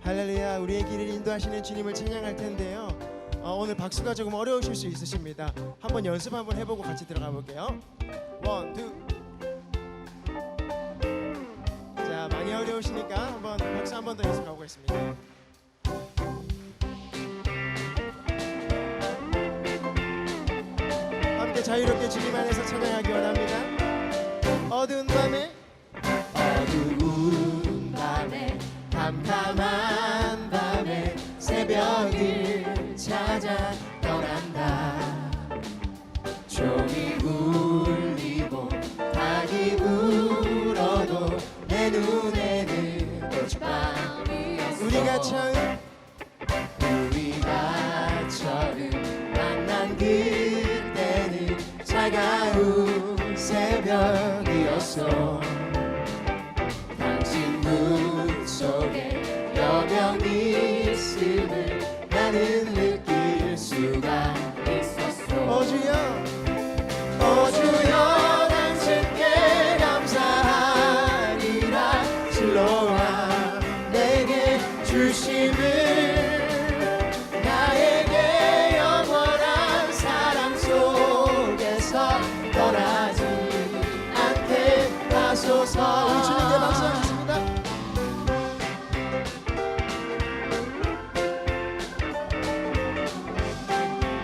할렐루야. 우리의 길을 인도하시는 주님을 찬양할 텐데요. 오늘 박수가 조금 어려우실 수 있으십니다. 한번 연습 한번 해보고 같이 들어가 볼게요. 원, 투. 자, 많이 어려우시니까 한번 박수 한 번 더 연습하고 가겠습니다. 함께 자유롭게 주님 안에서 찬양하기 원합니다. 어두운 밤에 캄캄한 밤에 새벽을 찾아 떠난다. 종이 울리고 닭이 울어도 내 눈에는 오직 밤이었어. 우리가 처음 만난 그때는 차가운 새벽이었어. 당신 눈 속에 여명이 있음을 나는 느낄 수가 있었어. 오 주여, 오 주여, 당신께 감사하리라. 실로와 내게 주심을, 나에게 영원한 사랑 속에서 떠나지 않게 하소서. 우리 주님께 박수하겠습니다.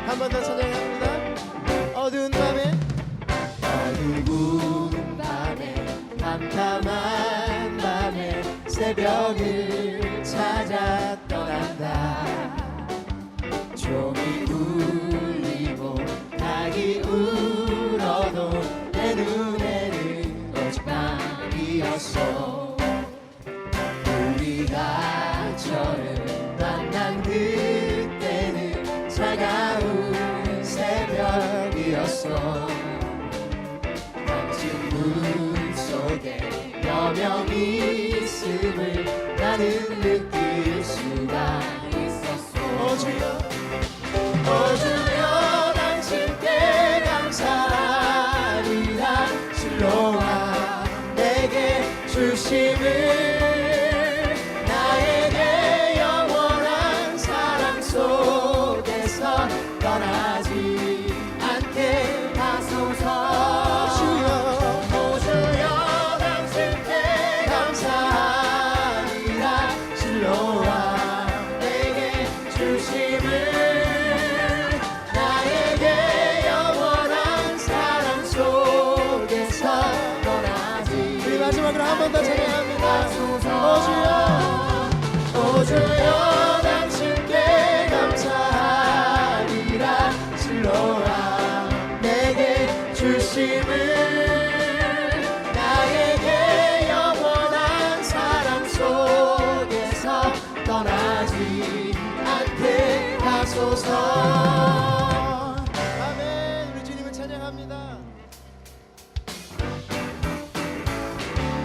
한 번 더 찬양합니다. 어두운 밤에 캄캄한 밤에 새벽을 찾아 떠난다. 종이 울리고 닭이 울어도 내 눈에는 오직 밤이었어. 우리가 처음 만난 그때는 차가운 새벽이었어. 당신 눈 속에 여명이 있음을 나는 느낄 수가 있었어. 오 주여, 오 주여, 당신께 감사하리라. 실로와 내게 주심을, 나에게 영원한 사랑 속에서 떠나지 않게 하소서. 주여, 오 주여, 당신께 감사하리라. 실로와 내게 주심을, 나에게 영원한 사랑 속에서 떠나지. 우리 마지막으로 한 번 더 찬양합니다. 오 주여, 오 주여, 당신께 감사하리라. 실로와 내게 주심을, 나에게 영원한 사랑 속에서 떠나지 않게 하소서. 아멘. 우리 주님을 찬양합니다.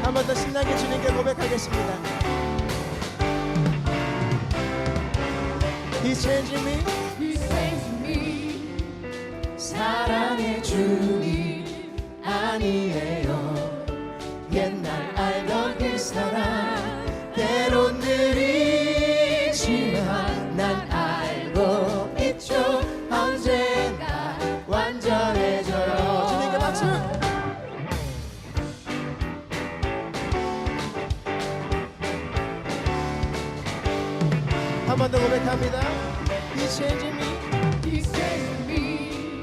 한 번 더 신나게 주님께 고백하겠습니다. He's changing me. He saves me. 사랑의 주님 아니에요. 옛날 알던 그 사랑 때론 느리지만 난 알고 있죠. 언젠가 완전해져요. 주님께 박수. 한 번 더 고백합니다. He's changing me. He saves me.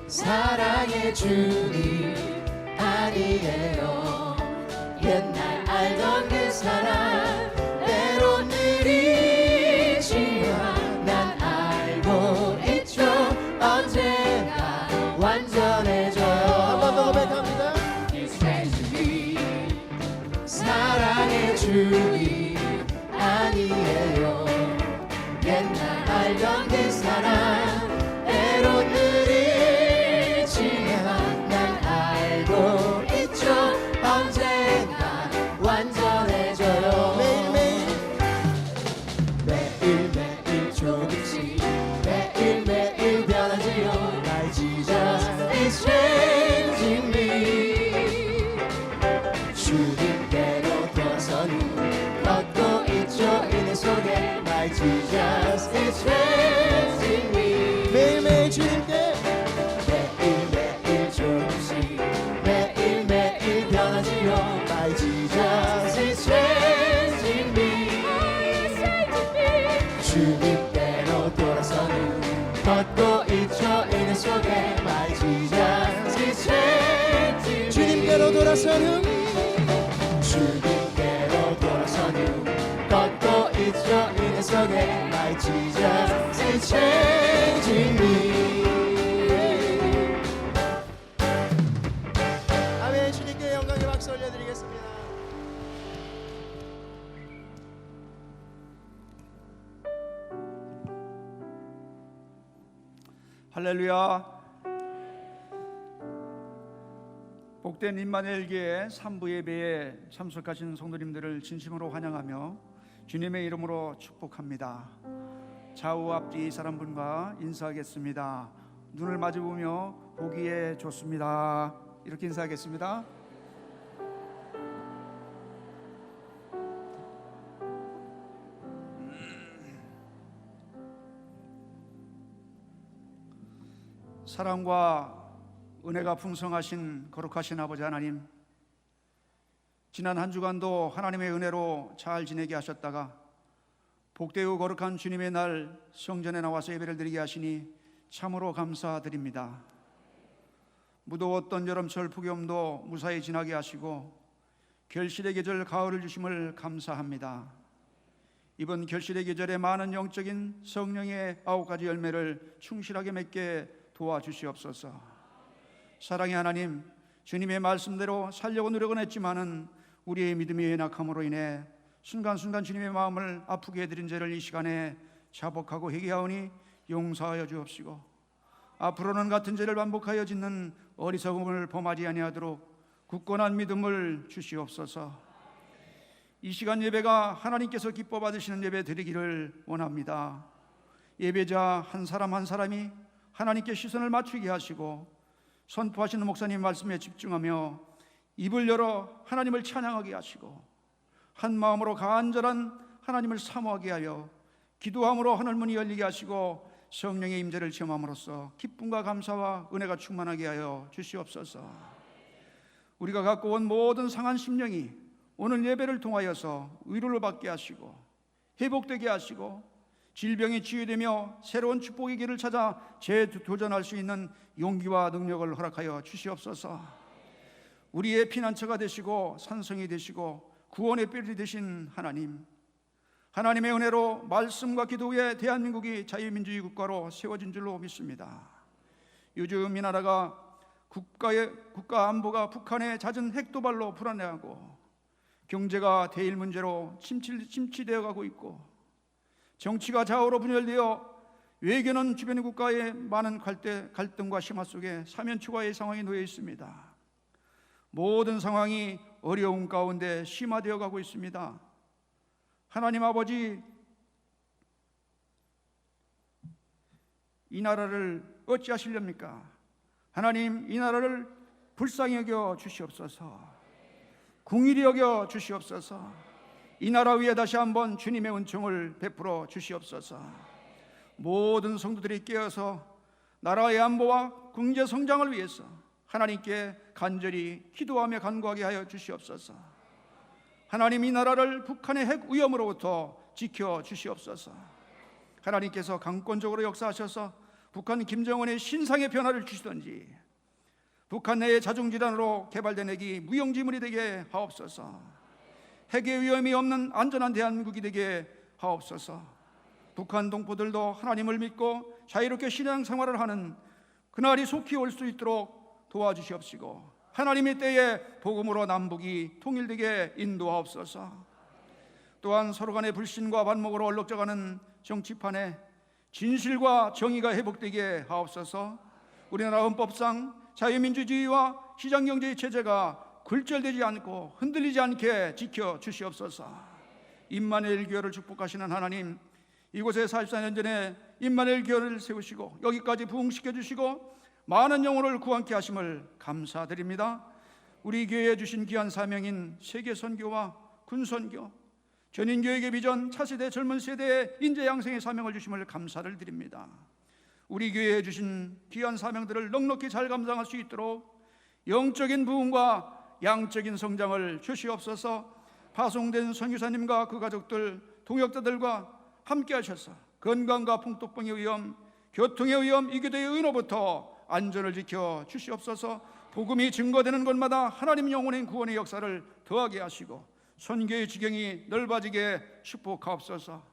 사랑의 주님 아니에요. 옛날 알던 그 사랑 때론 느리지만 난 알고 있죠. 언젠가 완전해져요. 한 번 더 고백합니다. He saves me. 사랑의 주님 아니에요. 옛날 알던 그 사랑 때론 느리지만 난 알고 있죠. 언젠가 완전해져요. 걷고 있죠 이내 속에 My Jesus is changing. 주님께로 돌아선 후 주님께로 돌아선 후 걷고 있죠 이내 속에 My Jesus is changing me. 아멘. 주님께 영광의 박수 올려드리겠습니다. 할렐루야. 복된 임마누엘 교회 3부 예배에 참석하신 성도님들을 진심으로 환영하며 주님의 이름으로 축복합니다. 좌우 앞뒤 사람분과 인사하겠습니다. 눈을 마주보며 보기에 좋습니다. 이렇게 인사하겠습니다. 사랑과 은혜가 풍성하신 거룩하신 아버지 하나님, 지난 한 주간도 하나님의 은혜로 잘 지내게 하셨다가 복되고 거룩한 주님의 날 성전에 나와서 예배를 드리게 하시니 참으로 감사드립니다. 무더웠던 여름철 폭염도 무사히 지나게 하시고 결실의 계절 가을을 주심을 감사합니다. 이번 결실의 계절에 많은 영적인 성령의 9가지 열매를 충실하게 맺게 도와주시옵소서. 사랑의 하나님, 주님의 말씀대로 살려고 노력은 했지만은 우리의 믿음이 연약함으로 인해 순간순간 주님의 마음을 아프게 해드린 죄를 이 시간에 자복하고 회개하오니 용서하여 주옵시고, 앞으로는 같은 죄를 반복하여 짓는 어리석음을 범하지 아니하도록 굳건한 믿음을 주시옵소서. 이 시간 예배가 하나님께서 기뻐 받으시는 예배 드리기를 원합니다. 예배자 한 사람 한 사람이 하나님께 시선을 맞추게 하시고 선포하시는 목사님 말씀에 집중하며 입을 열어 하나님을 찬양하게 하시고 한 마음으로 간절한 하나님을 사모하게 하여 기도함으로 하늘문이 열리게 하시고 성령의 임재를 체험함으로써 기쁨과 감사와 은혜가 충만하게 하여 주시옵소서. 우리가 갖고 온 모든 상한 심령이 오늘 예배를 통하여서 위로를 받게 하시고 회복되게 하시고 질병이 치유되며 새로운 축복의 길을 찾아 재도전할 수 있는 용기와 능력을 허락하여 주시옵소서. 우리의 피난처가 되시고 산성이 되시고 구원의 뼈리 되신 하나님, 하나님의 은혜로 말씀과 기도 위에 대한민국이 자유민주주의 국가로 세워진 줄로 믿습니다. 요즘 이 나라가 국가 안보가 북한의 잦은 핵도발로 불안해하고 경제가 대일 문제로 침체되어 가고 있고 정치가 좌우로 분열되어 외교는 주변 국가의 많은 갈등과 심화 속에 사면초가의 상황에 놓여 있습니다. 모든 상황이 어려운 가운데 심화되어 가고 있습니다. 하나님 아버지, 이 나라를 어찌하시렵니까? 하나님, 이 나라를 불쌍히 여겨 주시옵소서. 긍휼히 여겨 주시옵소서. 이 나라 위에 다시 한번 주님의 은총을 베풀어 주시옵소서. 모든 성도들이 깨어서 나라의 안보와 경제 성장을 위해서 하나님께 간절히 기도하며 간구하게 하여 주시옵소서. 하나님, 이 나라를 북한의 핵 위험으로부터 지켜 주시옵소서. 하나님께서 강권적으로 역사하셔서 북한 김정은의 신상의 변화를 주시든지 북한 내의 자중질환으로 개발된 핵이 무용지물이 되게 하옵소서. 핵의 위험이 없는 안전한 대한민국이 되게 하옵소서. 북한 동포들도 하나님을 믿고 자유롭게 신앙생활을 하는 그날이 속히 올 수 있도록 도와주시옵시고 하나님의 때에 복음으로 남북이 통일되게 인도하옵소서. 또한 서로 간의 불신과 반목으로 얼룩져가는 정치판에 진실과 정의가 회복되게 하옵소서. 우리나라 헌법상 자유민주주의와 시장경제의 체제가 굴절되지 않고 흔들리지 않게 지켜 주시옵소서. 임마누엘 교회를 축복하시는 하나님, 이곳에 44년 전에 임마누엘 교회를 세우시고 여기까지 부흥시켜 주시고 많은 영혼을 구원케 하심을 감사드립니다. 우리 교회에 주신 귀한 사명인 세계 선교와 군선교, 전인교육의 비전, 차세대 젊은 세대의 인재 양성의 사명을 주심을 감사를 드립니다. 우리 교회에 주신 귀한 사명들을 넉넉히 잘 감당할 수 있도록 영적인 부흥과 양적인 성장을 주시옵소서. 파송된 선교사님과 그 가족들, 동역자들과 함께 하셔서 건강과 풍토병의 위험, 교통의 위험, 이교도의 의노부터 안전을 지켜 주시옵소서. 복음이 증거되는 곳마다 하나님 영혼의 구원의 역사를 더하게 하시고 선교의 지경이 넓어지게 축복하옵소서.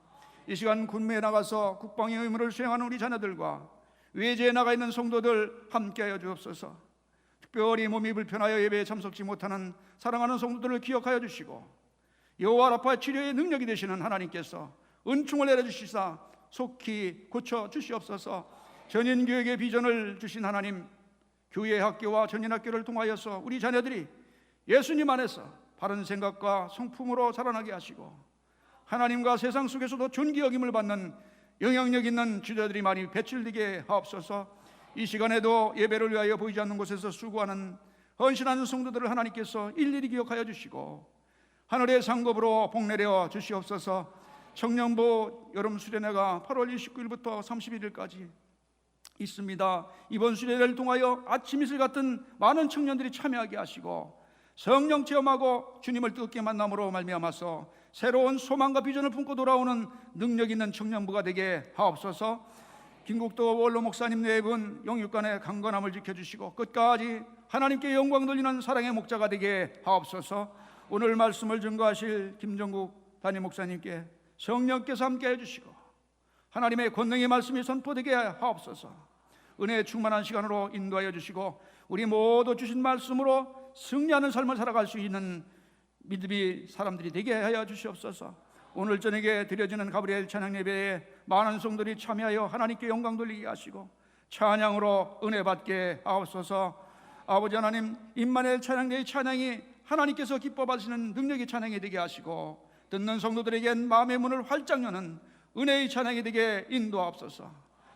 이 시간 군무에 나가서 국방의 의무를 수행하는 우리 자녀들과 외지에 나가 있는 성도들 함께하여 주옵소서. 특별히 몸이 불편하여 예배에 참석지 못하는 사랑하는 성도들을 기억하여 주시고 여호와 라파 치료의 능력이 되시는 하나님께서 은총을 내려주시사 속히 고쳐 주시옵소서. 전인교육의 비전을 주신 하나님, 교회 학교와 전인학교를 통하여서 우리 자녀들이 예수님 안에서 바른 생각과 성품으로 자라나게 하시고 하나님과 세상 속에서도 존귀 여김을 받는 영향력 있는 주자들이 많이 배출되게 하옵소서. 이 시간에도 예배를 위하여 보이지 않는 곳에서 수고하는 헌신하는 성도들을 하나님께서 일일이 기억하여 주시고 하늘의 상급으로 복내려 주시옵소서. 청년부 여름 수련회가 8월 29일부터 31일까지 있습니다. 이번 수련회를 통하여 아침 이슬 같은 많은 청년들이 참여하게 하시고 성령 체험하고 주님을 뜨겁게 만남으로 말미암아서 새로운 소망과 비전을 품고 돌아오는 능력 있는 청년부가 되게 하옵소서. 김국도 원로 목사님 네 분 영육간의 강건함을 지켜주시고 끝까지 하나님께 영광 돌리는 사랑의 목자가 되게 하옵소서. 오늘 말씀을 증거하실 김정국 담임 목사님께 성령께서 함께 해주시고 하나님의 권능의 말씀이 선포되게 하옵소서. 은혜에 충만한 시간으로 인도하여 주시고 우리 모두 주신 말씀으로 승리하는 삶을 살아갈 수 있는 믿음이 사람들이 되게 하여 주시옵소서. 오늘 저녁에 드려지는 가브리엘 찬양 예배에 많은 성도들이 참여하여 하나님께 영광 돌리게 하시고 찬양으로 은혜 받게 하옵소서. 아버지 하나님, 임마누엘 찬양대의 찬양이 하나님께서 기뻐 받으시는 능력의 찬양이 되게 하시고 듣는 성도들에겐 마음의 문을 활짝 여는 은혜의 찬양이 되게 인도하옵소서.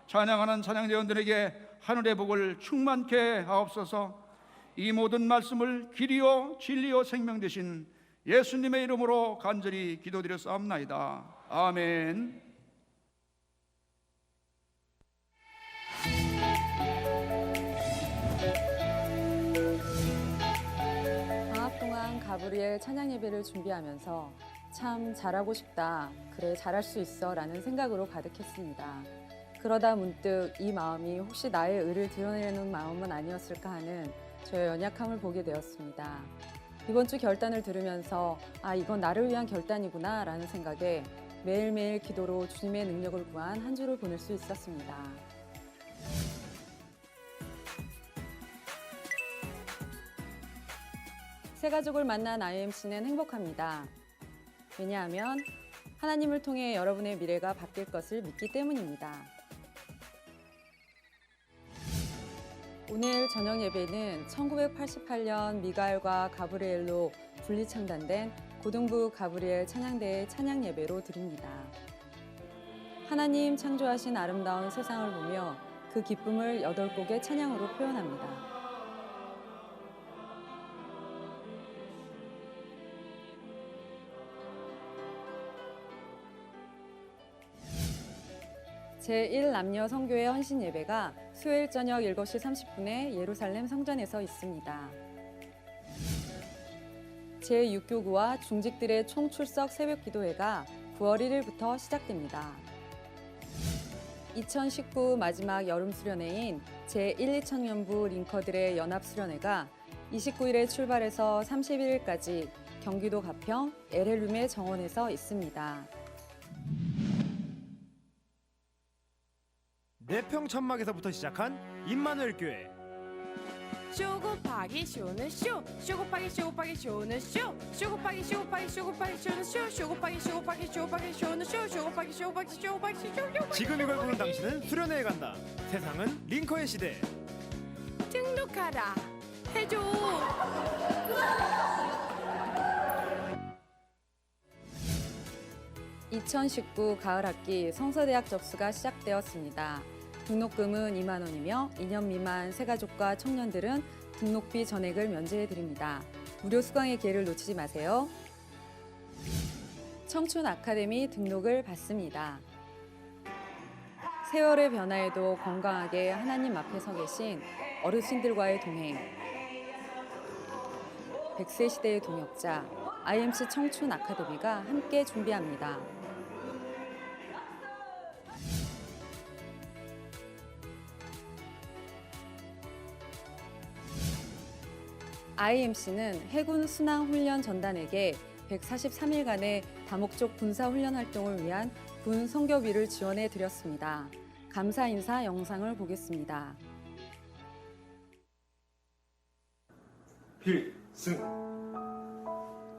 찬양하는 찬양대원들에게 하늘의 복을 충만케 하옵소서. 이 모든 말씀을 길이요 진리요 생명 되신 예수님의 이름으로 간절히 기도드렸사옵나이다. 아멘. 방학 동안 가브리엘 찬양 예배를 준비하면서 참 잘하고 싶다, 그래 잘할 수 있어 라는 생각으로 가득했습니다. 그러다 문득 이 마음이 혹시 나의 의를 드러내려는 마음은 아니었을까 하는 저의 연약함을 보게 되었습니다. 이번 주 결단을 들으면서 이건 나를 위한 결단이구나 라는 생각에 매일매일 기도로 주님의 능력을 구한 한 주를 보낼 수 있었습니다. 새 가족을 만난 IMC는 행복합니다. 왜냐하면 하나님을 통해 여러분의 미래가 바뀔 것을 믿기 때문입니다. 오늘 저녁 예배는 1988년 미가엘과 가브리엘로 분리창단된 고등부 가브리엘 찬양대의 찬양 예배로 드립니다. 하나님 창조하신 아름다운 세상을 보며 그 기쁨을 8곡의 찬양으로 표현합니다. 제1남녀 성교회 헌신 예배가 수요일 저녁 7시 30분에 예루살렘 성전에서 있습니다. 제6교구와 중직들의 총출석 새벽 기도회가 9월 1일부터 시작됩니다. 2019 마지막 여름 수련회인 제1, 2청년부 링커들의 연합 수련회가 29일에 출발해서 31일까지 경기도 가평 LL룸의 정원에서 있습니다. 내평 천막에서부터 시작한 임마누엘 교회. 쇼 곱하기 쇼는 쇼, 쇼 곱하기 쇼 곱하기 쇼는 쇼, 쇼 곱하기 쇼 곱하기 쇼 곱하기 쇼는 쇼, 쇼 곱하기 쇼 곱하기 쇼 곱하기 쇼는 쇼, 쇼 곱하기 쇼 곱하기 쇼 곱하기 쇼. 지금 이걸 보는 당신은 수련회에 간다. 세상은 링커의 시대. 등록하라 해줘. (2019) 가을 학기 성서대학 접수가 시작되었습니다. 등록금은 2만 원이며 2년 미만 새가족과 청년들은 등록비 전액을 면제해드립니다. 무료 수강의 기회를 놓치지 마세요. 청춘 아카데미 등록을 받습니다. 세월의 변화에도 건강하게 하나님 앞에 서 계신 어르신들과의 동행, 100세 시대의 동역자 IMC 청춘 아카데미가 함께 준비합니다. IMC는 해군 순항훈련 전단에게 143일간의 다목적 군사훈련 활동을 위한 군 성교비를 지원해 드렸습니다. 감사 인사 영상을 보겠습니다. 필승!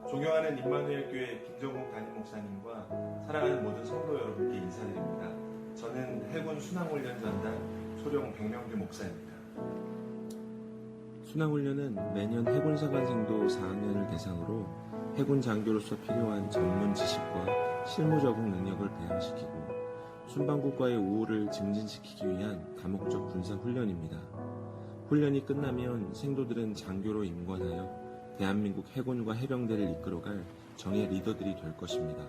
존경하는 임마누엘 교회 김정국 담임 목사님과 사랑하는 모든 성도 여러분께 인사드립니다. 저는 해군 순항훈련전단 소령 백명규 목사입니다. 순항훈련은 매년 해군사관생도 4학년을 대상으로 해군 장교로서 필요한 전문 지식과 실무 적응 능력을 배양시키고 순방국과의 우호를 증진시키기 위한 다목적 군사훈련입니다. 훈련이 끝나면 생도들은 장교로 임관하여 대한민국 해군과 해병대를 이끌어갈 정예 리더들이 될 것입니다.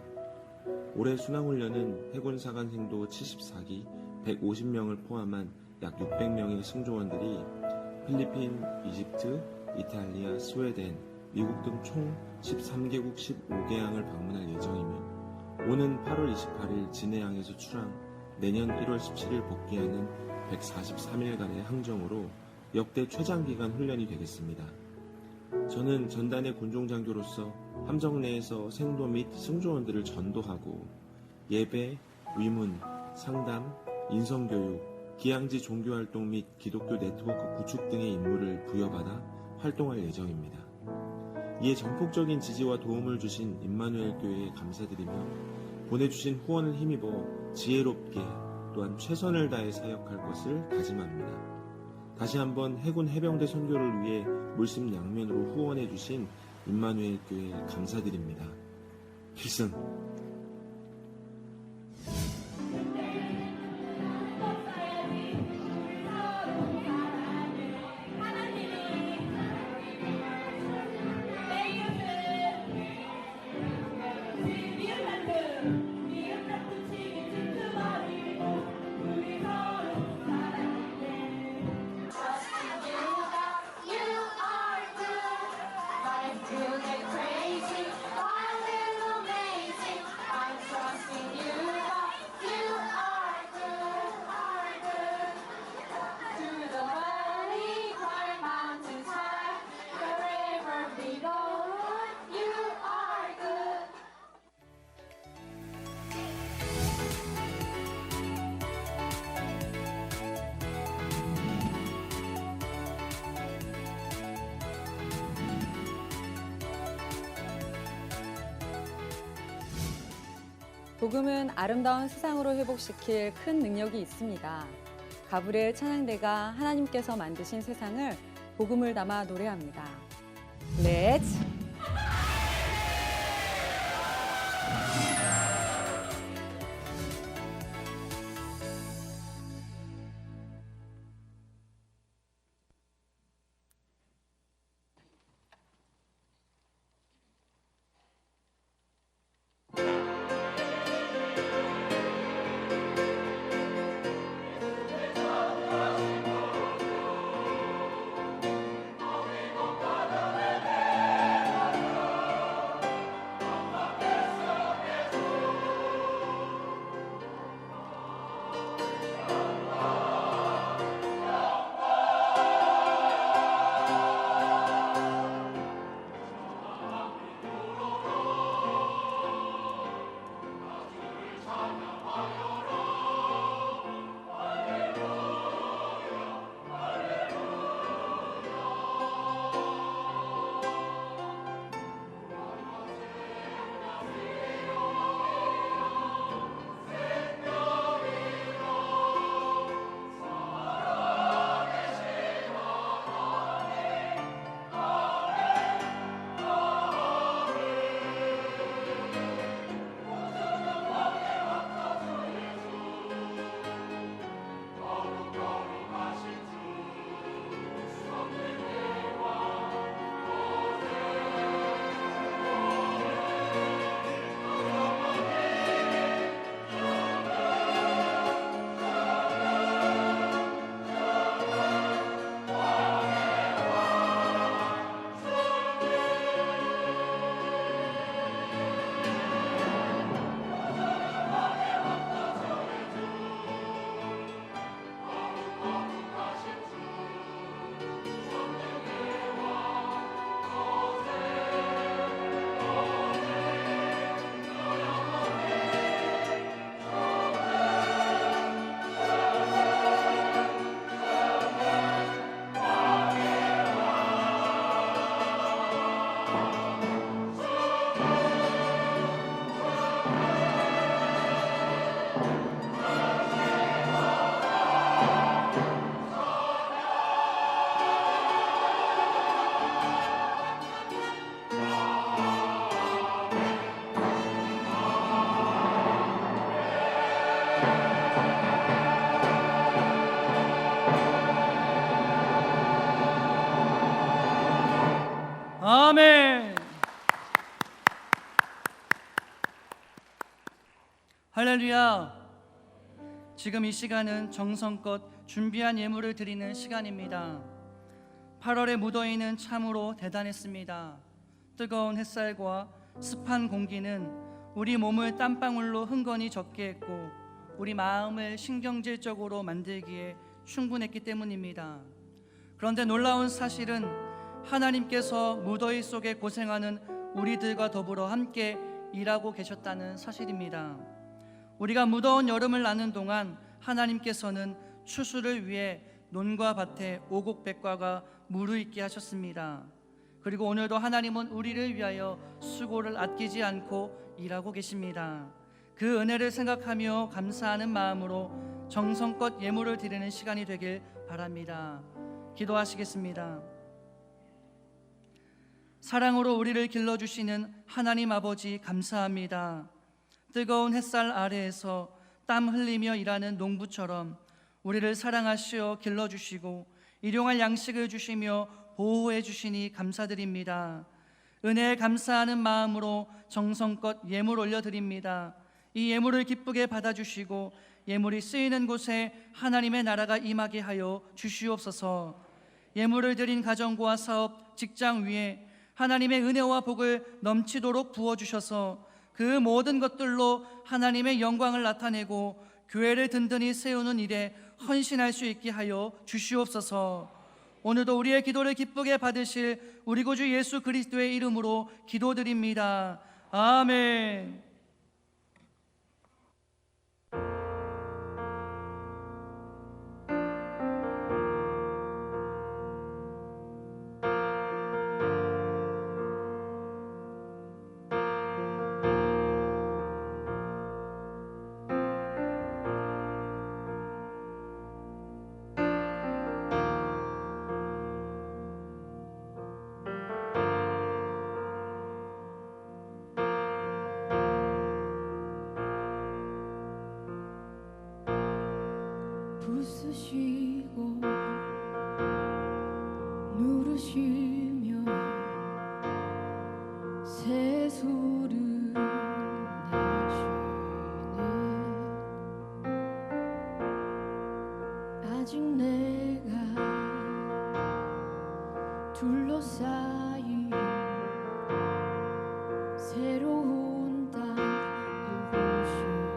올해 순항훈련은 해군사관생도 74기 150명을 포함한 약 600명의 승조원들이 필리핀, 이집트, 이탈리아, 스웨덴, 미국 등 총 13개국 15개항을 방문할 예정이며 오는 8월 28일 진해항에서 출항, 내년 1월 17일 복귀하는 143일간의 항정으로 역대 최장기간 훈련이 되겠습니다. 저는 전단의 군종장교로서 함정 내에서 생도 및 승조원들을 전도하고 예배, 위문, 상담, 인성교육, 기양지 종교활동 및 기독교 네트워크 구축 등의 임무를 부여받아 활동할 예정입니다. 이에 전폭적인 지지와 도움을 주신 임마누엘 교회에 감사드리며 보내주신 후원을 힘입어 지혜롭게 또한 최선을 다해 사역할 것을 다짐합니다. 다시 한번 해군 해병대 선교를 위해 물심양면으로 후원해주신 임마누엘 교회에 감사드립니다. 필승! 복음은 아름다운 세상으로 회복시킬 큰 능력이 있습니다. 가브리엘 찬양대가 하나님께서 만드신 세상을 복음을 담아 노래합니다. Let's 아멘. 할렐루야. 지금 이 시간은 정성껏 준비한 예물을 드리는 시간입니다. 8월의 무더위는 참으로 대단했습니다. 뜨거운 햇살과 습한 공기는 우리 몸을 땀방울로 흥건히 젖게 했고 우리 마음을 신경질적으로 만들기에 충분했기 때문입니다. 그런데 놀라운 사실은 하나님께서 무더위 속에 고생하는 우리들과 더불어 함께 일하고 계셨다는 사실입니다. 우리가 무더운 여름을 나는 동안 하나님께서는 추수를 위해 논과 밭에 오곡백과가 무르익게 하셨습니다. 그리고 오늘도 하나님은 우리를 위하여 수고를 아끼지 않고 일하고 계십니다. 그 은혜를 생각하며 감사하는 마음으로 정성껏 예물을 드리는 시간이 되길 바랍니다. 기도하시겠습니다. 사랑으로 우리를 길러주시는 하나님 아버지 감사합니다. 뜨거운 햇살 아래에서 땀 흘리며 일하는 농부처럼 우리를 사랑하시어 길러주시고 일용할 양식을 주시며 보호해 주시니 감사드립니다. 은혜에 감사하는 마음으로 정성껏 예물 올려드립니다. 이 예물을 기쁘게 받아주시고 예물이 쓰이는 곳에 하나님의 나라가 임하게 하여 주시옵소서. 예물을 드린 가정과 사업, 직장 위에 하나님의 은혜와 복을 넘치도록 부어주셔서 그 모든 것들로 하나님의 영광을 나타내고 교회를 든든히 세우는 일에 헌신할 수 있게 하여 주시옵소서. 오늘도 우리의 기도를 기쁘게 받으실 우리 구주 예수 그리스도의 이름으로 기도드립니다. 아멘. 부수시고 누르시며 세수를 내시네. 아직 내가 둘러싸인 새로운 땅 이루시네.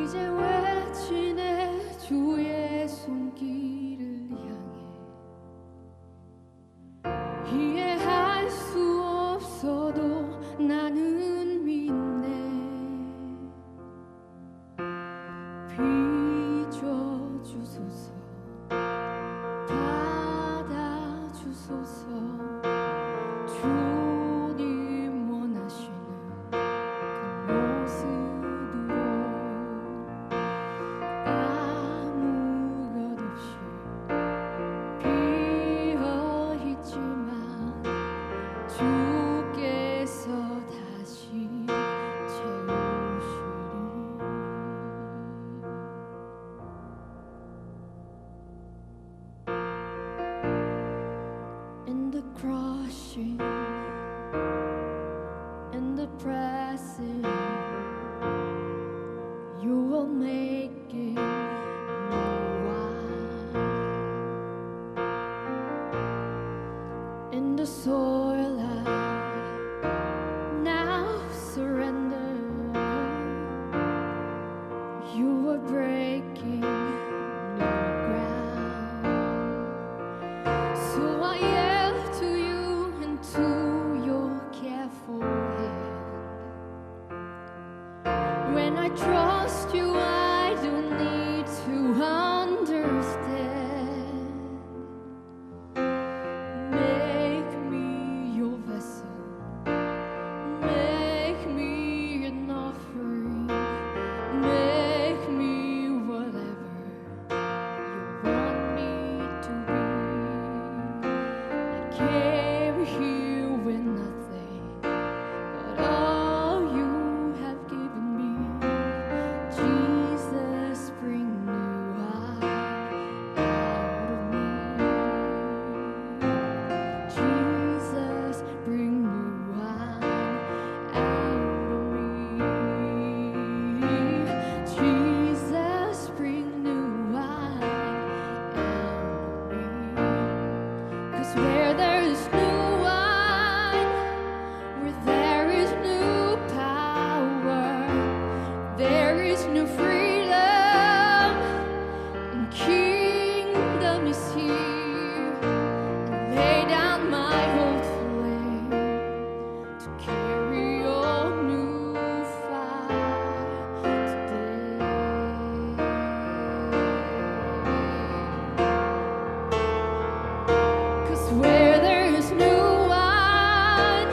이제 외치네 주의 손길을 향해. 이해할 수 없어도 나는 믿네. 빚어주소서 받아주소서. 주님 원하시는 그 모습으로 아무 것 없이 비어있지만 주께서 다시 채우시리. In the crushing, in the pressing, you will make it new wine. In the soil I now surrender. You are breaking new ground. So I yield to you and to your careful hand. When I trust you, I don't need kingdom is here, and lay down my old flame to carry your new fire today. 'Cause where there is new wine,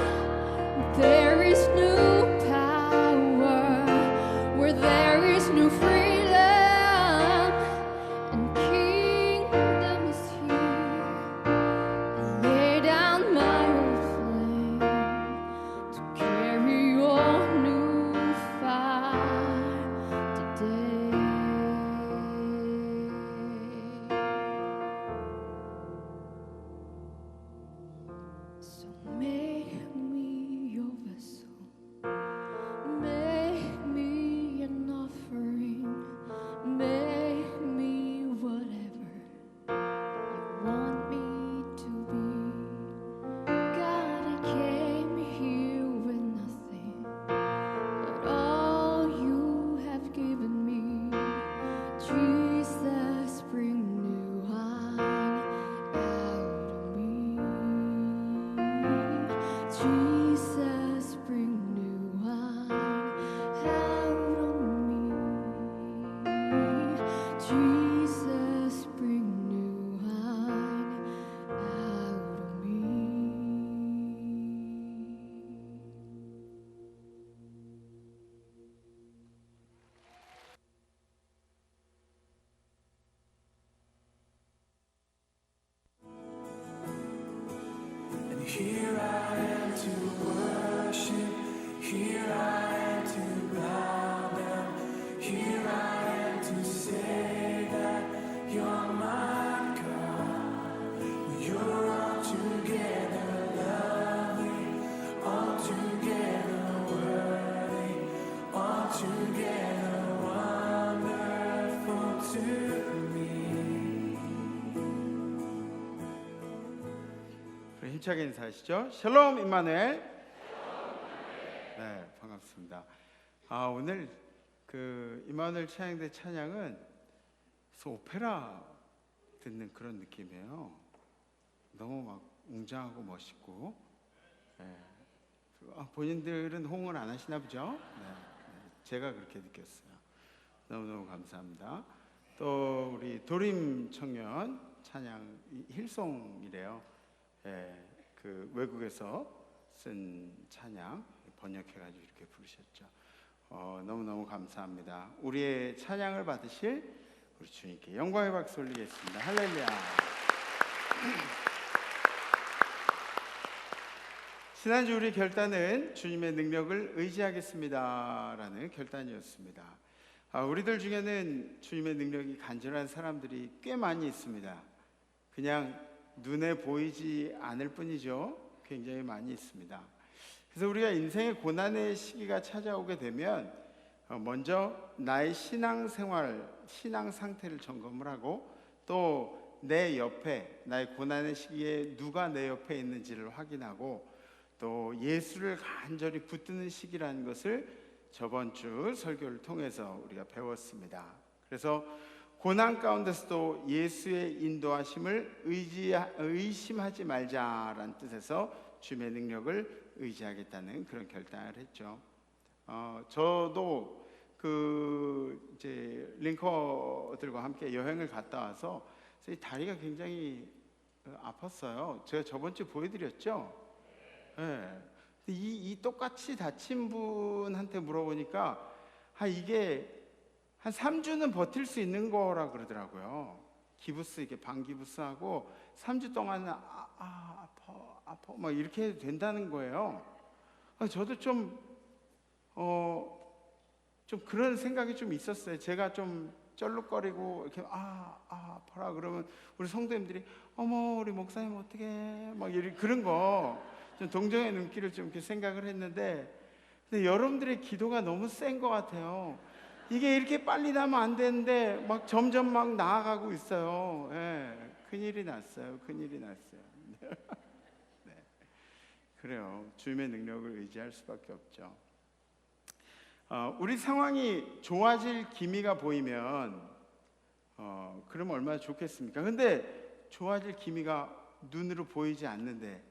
there is new power. Where there is new freedom, and kingdom is here, and lay down my old flame to carry your new fire today. So make me your vessel, make me an offering, make me whatever you want me to be. God, I came here with nothing but all you have given me. Jesus, bring new wine out of me. Jesus, bring new wine out of me. Jesus, bring new wine out of me. And here I am to worship, here I am to bow down, here I am to say that you're my God. You're altogether lovely, altogether worthy, altogether wonderful to me. 우리 힘차게 인사하시죠. 샬롬 임마누엘. 네, 반갑습니다. 오늘 그 임마누엘 찬양대 찬양은 그래서 오페라 듣는 그런 느낌이에요. 너무 막 웅장하고 멋있고. 네. 본인들은 호응을 안 하시나 보죠? 네, 제가 그렇게 느꼈어요. 너무너무 감사합니다. 또 우리 도림 청년 찬양 힐송이래요. 예, 그 외국에서 쓴 찬양 번역해가지고 이렇게 부르셨죠. 너무너무 감사합니다. 우리의 찬양을 받으실 우리 주님께 영광의 박수 올리겠습니다. 할렐루야. 지난주 우리 결단은 주님의 능력을 의지하겠습니다 라는 결단이었습니다. 우리들 중에는 주님의 능력이 간절한 사람들이 꽤 많이 있습니다. 그냥 눈에 보이지 않을 뿐이죠. 굉장히 많이 있습니다. 그래서 우리가 인생의 고난의 시기가 찾아오게 되면 먼저 나의 신앙생활, 신앙 상태를 점검을 하고 또 내 옆에, 나의 고난의 시기에 누가 내 옆에 있는지를 확인하고 또 예수를 간절히 붙드는 시기라는 것을 저번 주 설교를 통해서 우리가 배웠습니다. 그래서 고난 가운데서도 예수의 인도하심을 의심하지 말자라는 뜻에서 주님의 능력을 의지하겠다는 그런 결단을 했죠. 저도 이제 링커들과 함께 여행을 갔다 와서 이 다리가 굉장히 아팠어요. 제가 저번 주 보여드렸죠. 네. 이 똑같이 다친 분한테 물어보니까 이게 한 3주는 버틸 수 있는 거라 그러더라고요. 기부스 이렇게 반기부스하고 3주 동안은 아파 막 이렇게 해도 된다는 거예요. 저도 좀 그런 생각이 좀 있었어요. 제가 좀 쩔룩거리고 이렇게 아파라 그러면 우리 성도님들이 어머 우리 목사님 어떡해 막 그런 거 좀 동정의 눈길을 좀 이렇게 생각을 했는데 근데 여러분들의 기도가 너무 센 것 같아요. 이게 이렇게 빨리 나면 안 되는데 막 점점 막 나아가고 있어요. 예, 큰일이 났어요. 큰일이 났어요. 네. 그래요. 주님의 능력을 의지할 수밖에 없죠. 우리 상황이 좋아질 기미가 보이면 그러면 얼마나 좋겠습니까? 근데 좋아질 기미가 눈으로 보이지 않는데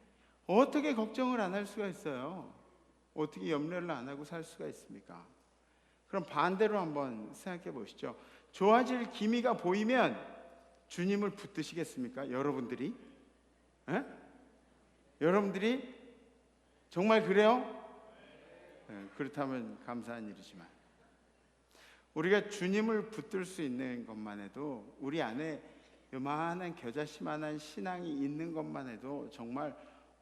어떻게 걱정을 안 할 수가 있어요? 어떻게 염려를 안 하고 살 수가 있습니까? 그럼 반대로 한번 생각해 보시죠. 좋아질 기미가 보이면 주님을 붙드시겠습니까? 여러분들이? 에? 여러분들이 정말 그래요? 그렇다면 감사한 일이지만 우리가 주님을 붙들 수 있는 것만 해도 우리 안에 요만한 겨자씨만한 신앙이 있는 것만 해도 정말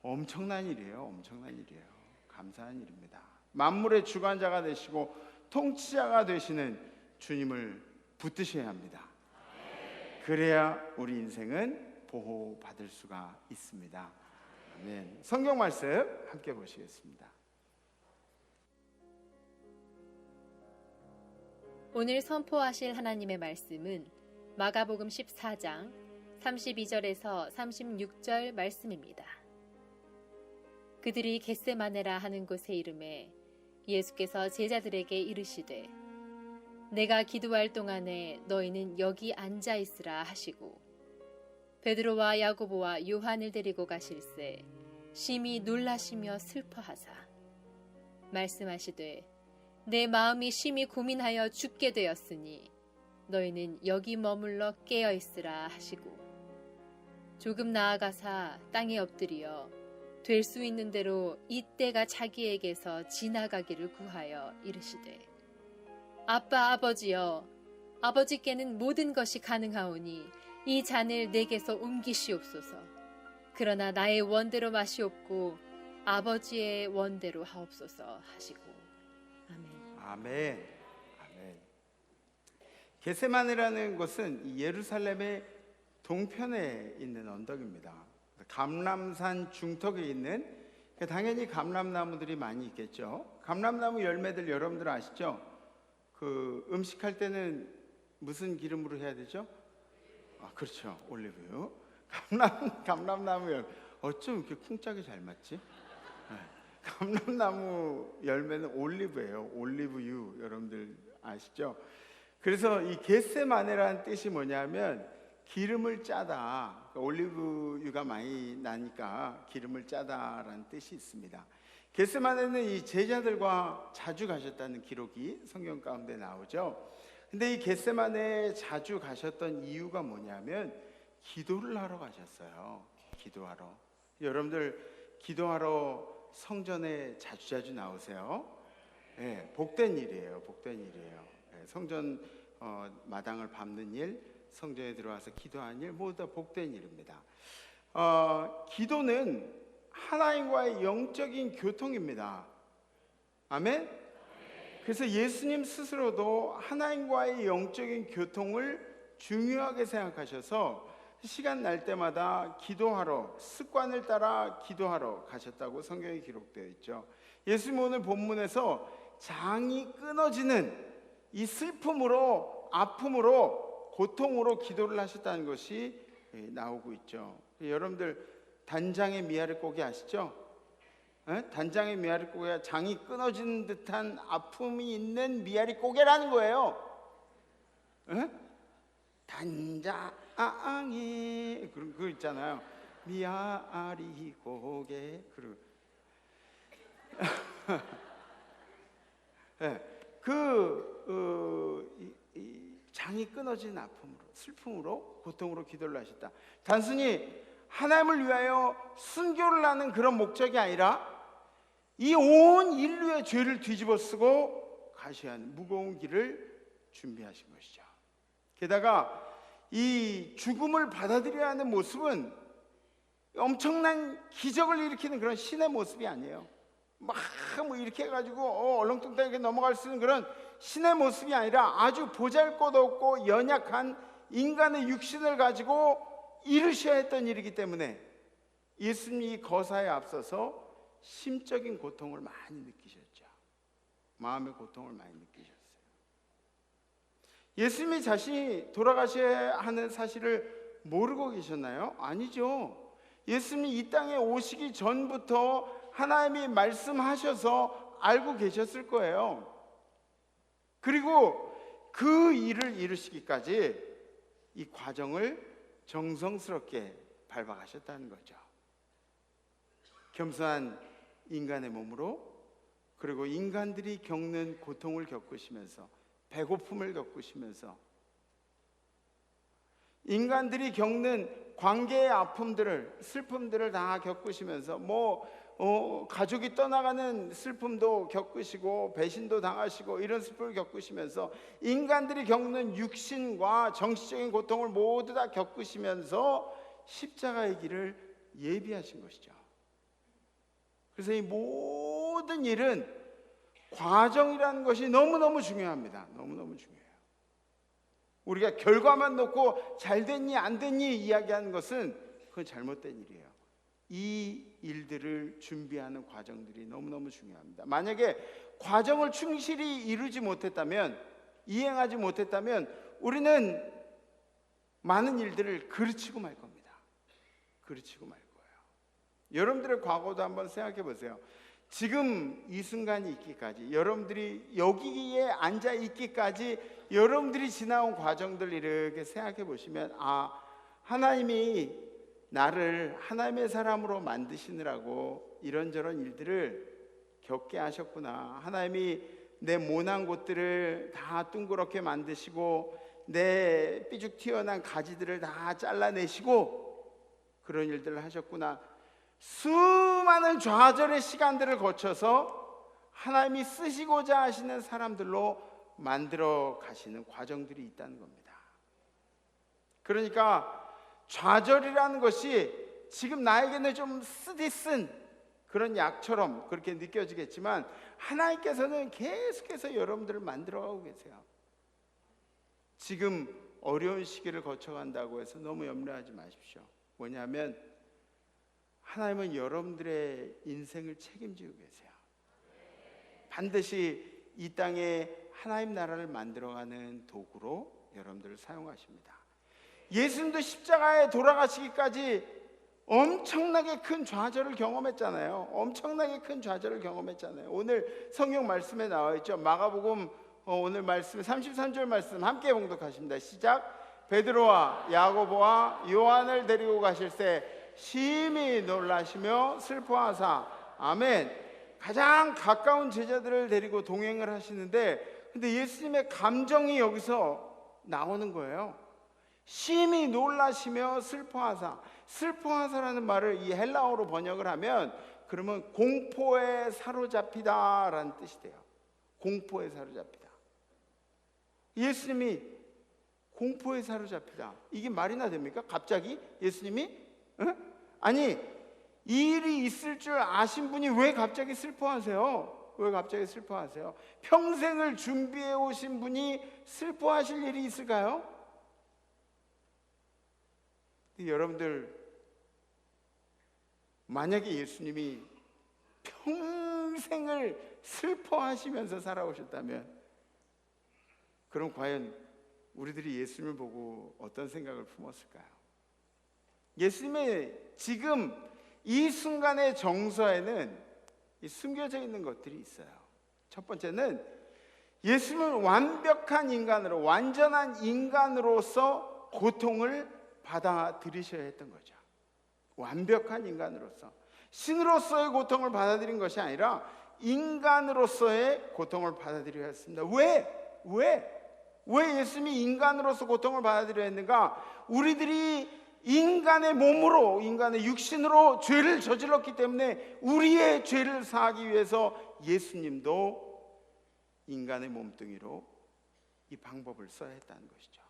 엄청난 일이에요. 엄청난 일이에요. 감사한 일입니다. 만물의 주관자가 되시고 통치자가 되시는 주님을 붙드셔야 합니다. 그래야 우리 인생은 보호받을 수가 있습니다. 아멘. 성경 말씀 함께 보시겠습니다. 오늘 선포하실 하나님의 말씀은 마가복음 14장 32절에서 36절 말씀입니다. 그들이 겟세마네라 하는 곳에 이르매 예수께서 제자들에게 이르시되 내가 기도할 동안에 너희는 여기 앉아 있으라 하시고 베드로와 야고보와 요한을 데리고 가실새 심히 놀라시며 슬퍼하사 말씀하시되 내 마음이 심히 고민하여 죽게 되었으니 너희는 여기 머물러 깨어 있으라 하시고 조금 나아가사 땅에 엎드리어 될 수 있는 대로 이때가 자기에게서 지나가기를 구하여 이르시되 아빠 아버지여 아버지께는 모든 것이 가능하오니 이 잔을 내게서 옮기시옵소서. 그러나 나의 원대로 마시옵고 아버지의 원대로 하옵소서 하시고 아멘. 아멘. 아멘. 겟세마네라는 곳은 예루살렘의 동편에 있는 언덕입니다. 감람산 중턱에 있는, 당연히 감람나무들이 많이 있겠죠. 감람나무 열매들 여러분들 아시죠? 그 음식할 때는 무슨 기름으로 해야 되죠? 그렇죠. 올리브유. 감람나무 열매. 어쩜 이렇게 쿵짝이 잘 맞지? 네. 감람나무 열매는 올리브예요. 올리브유. 여러분들 아시죠? 그래서 이 겟세마네라는 뜻이 뭐냐면 기름을 짜다. 그러니까 올리브유가 많이 나니까 기름을 짜다라는 뜻이 있습니다. 겟세마네는 이 제자들과 자주 가셨다는 기록이 성경 가운데 나오죠. 근데 이 겟세마네에 자주 가셨던 이유가 뭐냐면 기도를 하러 가셨어요. 기도하러. 여러분들 기도하러 성전에 자주 나오세요. 네, 복된 일이에요. 복된 일이에요. 네, 성전 마당을 밟는 일, 성전에 들어와서 기도하는 일 모두 다 복된 일입니다. 기도는 하나님과의 영적인 교통입니다. 아멘? 그래서 예수님 스스로도 하나님과의 영적인 교통을 중요하게 생각하셔서 시간 날 때마다 기도하러, 습관을 따라 기도하러 가셨다고 성경에 기록되어 있죠. 예수님 오늘 본문에서 장이 끊어지는 이 슬픔으로, 아픔으로, 고통으로 기도를 하셨다는 것이 나오고 있죠. 여러분들 단장의 미아리고기 아시죠? 단장의 미아리고기가 장이 끊어지는 듯한 아픔이 있는 미아리고개라는 거예요. 단장이 그거 있잖아요. 미아리고개. 그리고 장이 끊어진 아픔으로, 슬픔으로, 고통으로 기도를 하셨다. 단순히 하나님을 위하여 순교를 하는 그런 목적이 아니라 이 온 인류의 죄를 뒤집어 쓰고 가셔야 하는 무거운 길을 준비하신 것이죠. 게다가 이 죽음을 받아들여야 하는 모습은 엄청난 기적을 일으키는 그런 신의 모습이 아니에요. 막 뭐 이렇게 해가지고 얼렁뚱땅하게 넘어갈 수 있는 그런 신의 모습이 아니라 아주 보잘것없고 연약한 인간의 육신을 가지고 이루셔야 했던 일이기 때문에 예수님이 거사에 앞서서 심적인 고통을 많이 느끼셨죠. 마음의 고통을 많이 느끼셨어요. 예수님이 자신이 돌아가셔야 하는 사실을 모르고 계셨나요? 아니죠. 예수님이 이 땅에 오시기 전부터 하나님이 말씀하셔서 알고 계셨을 거예요. 그리고 그 일을 이루시기까지 이 과정을 정성스럽게 밟아가셨다는 거죠. 겸손한 인간의 몸으로, 그리고 인간들이 겪는 고통을 겪으시면서, 배고픔을 겪으시면서, 인간들이 겪는 관계의 아픔들을, 슬픔들을 다 겪으시면서, 가족이 떠나가는 슬픔도 겪으시고 배신도 당하시고 이런 슬픔을 겪으시면서, 인간들이 겪는 육신과 정신적인 고통을 모두 다 겪으시면서 십자가의 길을 예비하신 것이죠. 그래서 이 모든 일은 과정이라는 것이 너무너무 중요합니다. 너무너무 중요해요. 우리가 결과만 놓고 잘 됐니 안 됐니 이야기하는 것은 그건 잘못된 일이에요. 이 일들을 준비하는 과정들이 너무너무 중요합니다. 만약에 과정을 충실히 이루지 못했다면, 이행하지 못했다면 우리는 많은 일들을 그르치고 말 겁니다. 그르치고 말 거예요. 여러분들의 과거도 한번 생각해 보세요. 지금 이 순간이 있기까지, 여러분들이 여기에 앉아 있기까지 여러분들이 지나온 과정들 이렇게 생각해 보시면, 하나님이 나를 하나님의 사람으로 만드시느라고 이런저런 일들을 겪게 하셨구나. 하나님이 내 모난 곳들을 다 둥그렇게 만드시고 내 삐죽 튀어난 가지들을 다 잘라내시고 그런 일들을 하셨구나. 수많은 좌절의 시간들을 거쳐서 하나님이 쓰시고자 하시는 사람들로 만들어 가시는 과정들이 있다는 겁니다. 그러니까 좌절이라는 것이 지금 나에게는 좀 쓰디쓴 그런 약처럼 그렇게 느껴지겠지만, 하나님께서는 계속해서 여러분들을 만들어가고 계세요. 지금 어려운 시기를 거쳐간다고 해서 너무 염려하지 마십시오. 뭐냐면 하나님은 여러분들의 인생을 책임지고 계세요. 반드시 이 땅에 하나님 나라를 만들어가는 도구로 여러분들을 사용하십니다. 예수님도 십자가에 돌아가시기까지 엄청나게 큰 좌절을 경험했잖아요. 엄청나게 큰 좌절을 경험했잖아요. 오늘 성경 말씀에 나와 있죠. 마가복음 오늘 말씀 33절 말씀 함께 봉독하십니다. 시작. 베드로와 야고보와 요한을 데리고 가실새 심히 놀라시며 슬퍼하사. 아멘. 가장 가까운 제자들을 데리고 동행을 하시는데, 근데 예수님의 감정이 여기서 나오는 거예요. 심히 놀라시며 슬퍼하사. 슬퍼하사라는 말을 이 헬라어로 번역을 하면 그러면 공포에 사로잡히다라는 뜻이 돼요. 공포에 사로잡히다. 예수님이 공포에 사로잡히다. 이게 말이나 됩니까? 갑자기 예수님이? 아니, 이 일이 있을 줄 아신 분이 왜 갑자기 슬퍼하세요? 왜 갑자기 슬퍼하세요? 평생을 준비해 오신 분이 슬퍼하실 일이 있을까요? 여러분들, 만약에 예수님이 평생을 슬퍼하시면서 살아오셨다면, 그럼 과연 우리들이 예수님을 보고 어떤 생각을 품었을까요? 예수님의 지금 이 순간의 정서에는 숨겨져 있는 것들이 있어요. 첫 번째는 예수님은 완벽한 인간으로, 완전한 인간으로서 고통을 받아들이셔야 했던 거죠. 완벽한 인간으로서, 신으로서의 고통을 받아들인 것이 아니라 인간으로서의 고통을 받아들여야 했습니다. 왜 예수님이 인간으로서 고통을 받아들여야 했는가? 우리들이 인간의 몸으로, 인간의 육신으로 죄를 저질렀기 때문에 우리의 죄를 사하기 위해서 예수님도 인간의 몸뚱이로 이 방법을 써야 했다는 것이죠.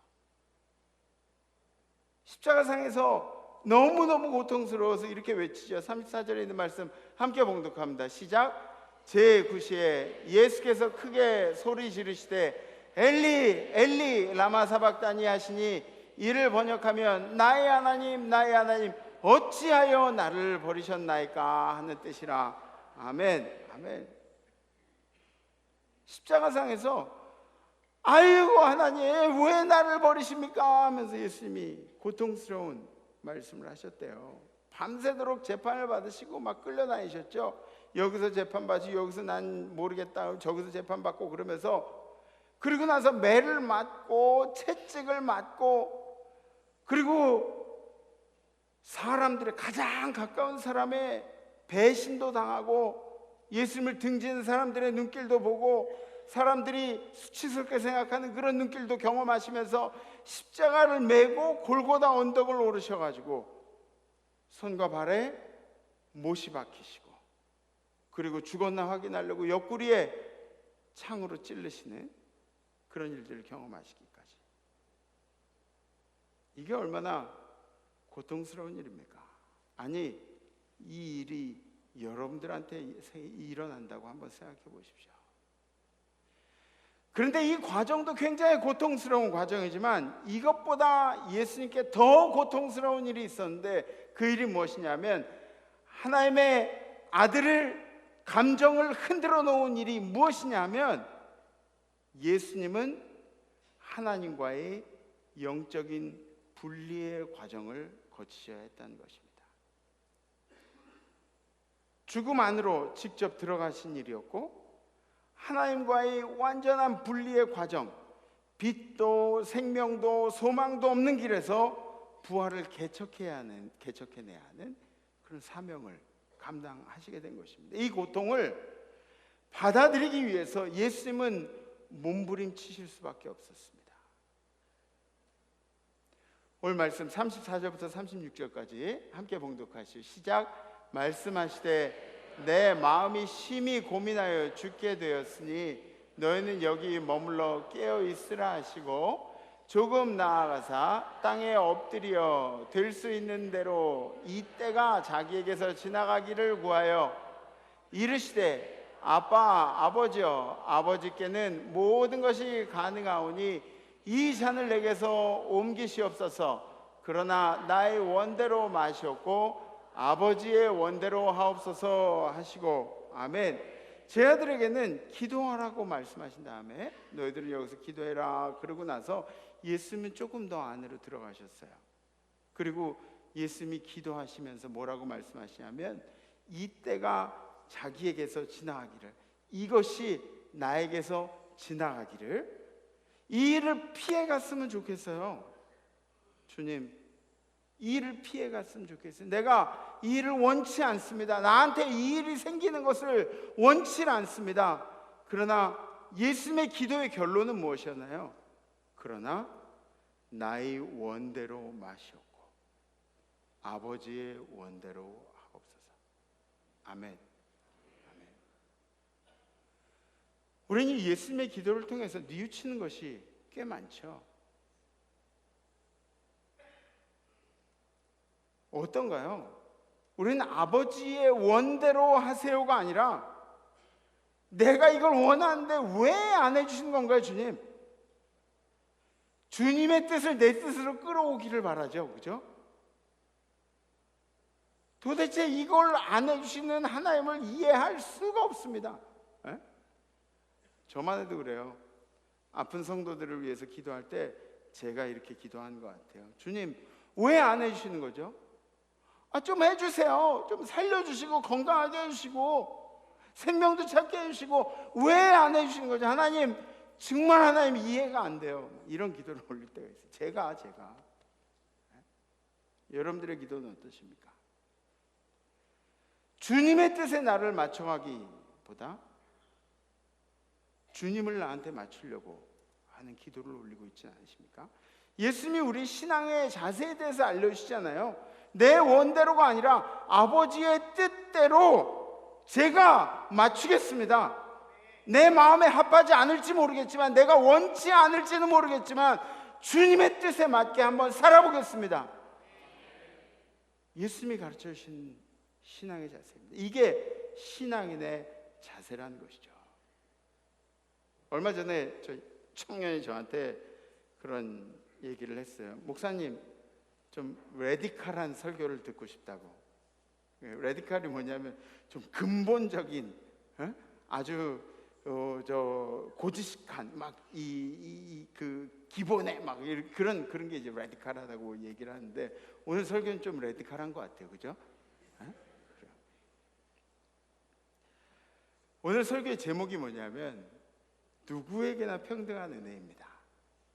십자가상에서 너무너무 고통스러워서 이렇게 외치죠. 34절에 있는 말씀 함께 봉독합니다. 시작. 제9시에 예수께서 크게 소리 지르시되 엘리 엘리 라마 사박다니 하시니, 이를 번역하면 나의 하나님 나의 하나님 어찌하여 나를 버리셨나이까 하는 뜻이라. 아멘. 아멘. 십자가상에서 아이고 하나님 왜 나를 버리십니까 하면서 예수님이 고통스러운 말씀을 하셨대요. 밤새도록 재판을 받으시고 막 끌려다니셨죠. 여기서 재판받으시고 여기서 난 모르겠다 저기서 재판받고 그러면서, 그리고 나서 매를 맞고 채찍을 맞고 그리고 사람들의 가장 가까운 사람의 배신도 당하고 예수님을 등지는 사람들의 눈길도 보고 사람들이 수치스럽게 생각하는 그런 눈길도 경험하시면서 십자가를 메고 골고다 언덕을 오르셔가지고 손과 발에 못이 박히시고 그리고 죽었나 확인하려고 옆구리에 창으로 찔르시는 그런 일들을 경험하시기까지. 이게 얼마나 고통스러운 일입니까? 아니, 이 일이 여러분들한테 일어난다고 한번 생각해 보십시오. 그런데 이 과정도 굉장히 고통스러운 과정이지만 이것보다 예수님께 더 고통스러운 일이 있었는데 그 일이 무엇이냐면 하나님의 아들을 감정을 흔들어 놓은 일이 무엇이냐면 예수님은 하나님과의 영적인 분리의 과정을 거치셔야 했다는 것입니다. 죽음 안으로 직접 들어가신 일이었고 하나님과의 완전한 분리의 과정, 빛도 생명도 소망도 없는 길에서 부활을 개척해내야 하는 그런 사명을 감당하시게 된 것입니다. 이 고통을 받아들이기 위해서 예수님은 몸부림치실 수밖에 없었습니다. 오늘 말씀 34절부터 36절까지 함께 봉독하시오. 시작. 말씀하시되 내 마음이 심히 고민하여 죽게 되었으니 너희는 여기 머물러 깨어 있으라 하시고 조금 나아가사 땅에 엎드려 될 수 있는 대로 이 때가 자기에게서 지나가기를 구하여 이르시되 아빠 아버지여 아버지께는 모든 것이 가능하오니 이 잔을 내게서 옮기시옵소서. 그러나 나의 원대로 마시옵고 아버지의 원대로 하옵소서 하시고 아멘. 제 아들에게는 기도하라고 말씀하신 다음에 너희들은 여기서 기도해라 그러고 나서 예수님은 조금 더 안으로 들어가셨어요. 그리고 예수님이 기도하시면서 뭐라고 말씀하시냐면 이 때가 자기에게서 지나가기를, 이것이 나에게서 지나가기를, 이 일을 피해 갔으면 좋겠어요. 주님, 이 일을 피해 갔으면 좋겠어요. 내가 이 일을 원치 않습니다. 나한테 이 일이 생기는 것을 원치 않습니다. 그러나 예수님의 기도의 결론은 무엇이었나요? 그러나 나의 원대로 마시옵고 아버지의 원대로 하옵소서. 아멘. 아멘. 우리는 예수님의 기도를 통해서 뉘우치는 것이 꽤 많죠. 어떤가요? 우리는 아버지의 원대로 하세요가 아니라 내가 이걸 원하는데 왜 안 해주시는 건가요, 주님? 주님의 뜻을 내 뜻으로 끌어오기를 바라죠, 그죠? 도대체 이걸 안 해주시는 하나님을 이해할 수가 없습니다. 에? 저만 해도 그래요. 아픈 성도들을 위해서 기도할 때 제가 이렇게 기도하는 것 같아요. 주님, 왜 안 해주시는 거죠? 좀 해주세요. 좀 살려주시고 건강하게 해주시고 생명도 찾게 해주시고 왜 안 해주시는 거죠? 하나님, 정말 하나님 이해가 안 돼요. 이런 기도를 올릴 때가 있어요. 제가 여러분들의 기도는 어떠십니까? 주님의 뜻에 나를 맞춰가기보다 주님을 나한테 맞추려고 하는 기도를 올리고 있지 않으십니까? 예수님이 우리 신앙의 자세에 대해서 알려주시잖아요. 내 원대로가 아니라 아버지의 뜻대로 제가 맞추겠습니다. 내 마음에 합하지 않을지 모르겠지만, 내가 원치 않을지는 모르겠지만 주님의 뜻에 맞게 한번 살아보겠습니다. 예수님이 가르쳐 주신 신앙의 자세입니다. 이게 신앙인의 자세라는 것이죠. 얼마 전에 청년이 저한테 그런 얘기를 했어요. 목사님, 좀 레디칼한 설교를 듣고 싶다고. 레디칼이 뭐냐면 좀 근본적인, 아주 고지식한 막 그 기본에 막 그런 게 이제 레디칼하다고 얘기를 하는데, 오늘 설교는 좀 레디칼한 것 같아요, 그죠? 오늘 설교의 제목이 뭐냐면 누구에게나 평등한 은혜입니다.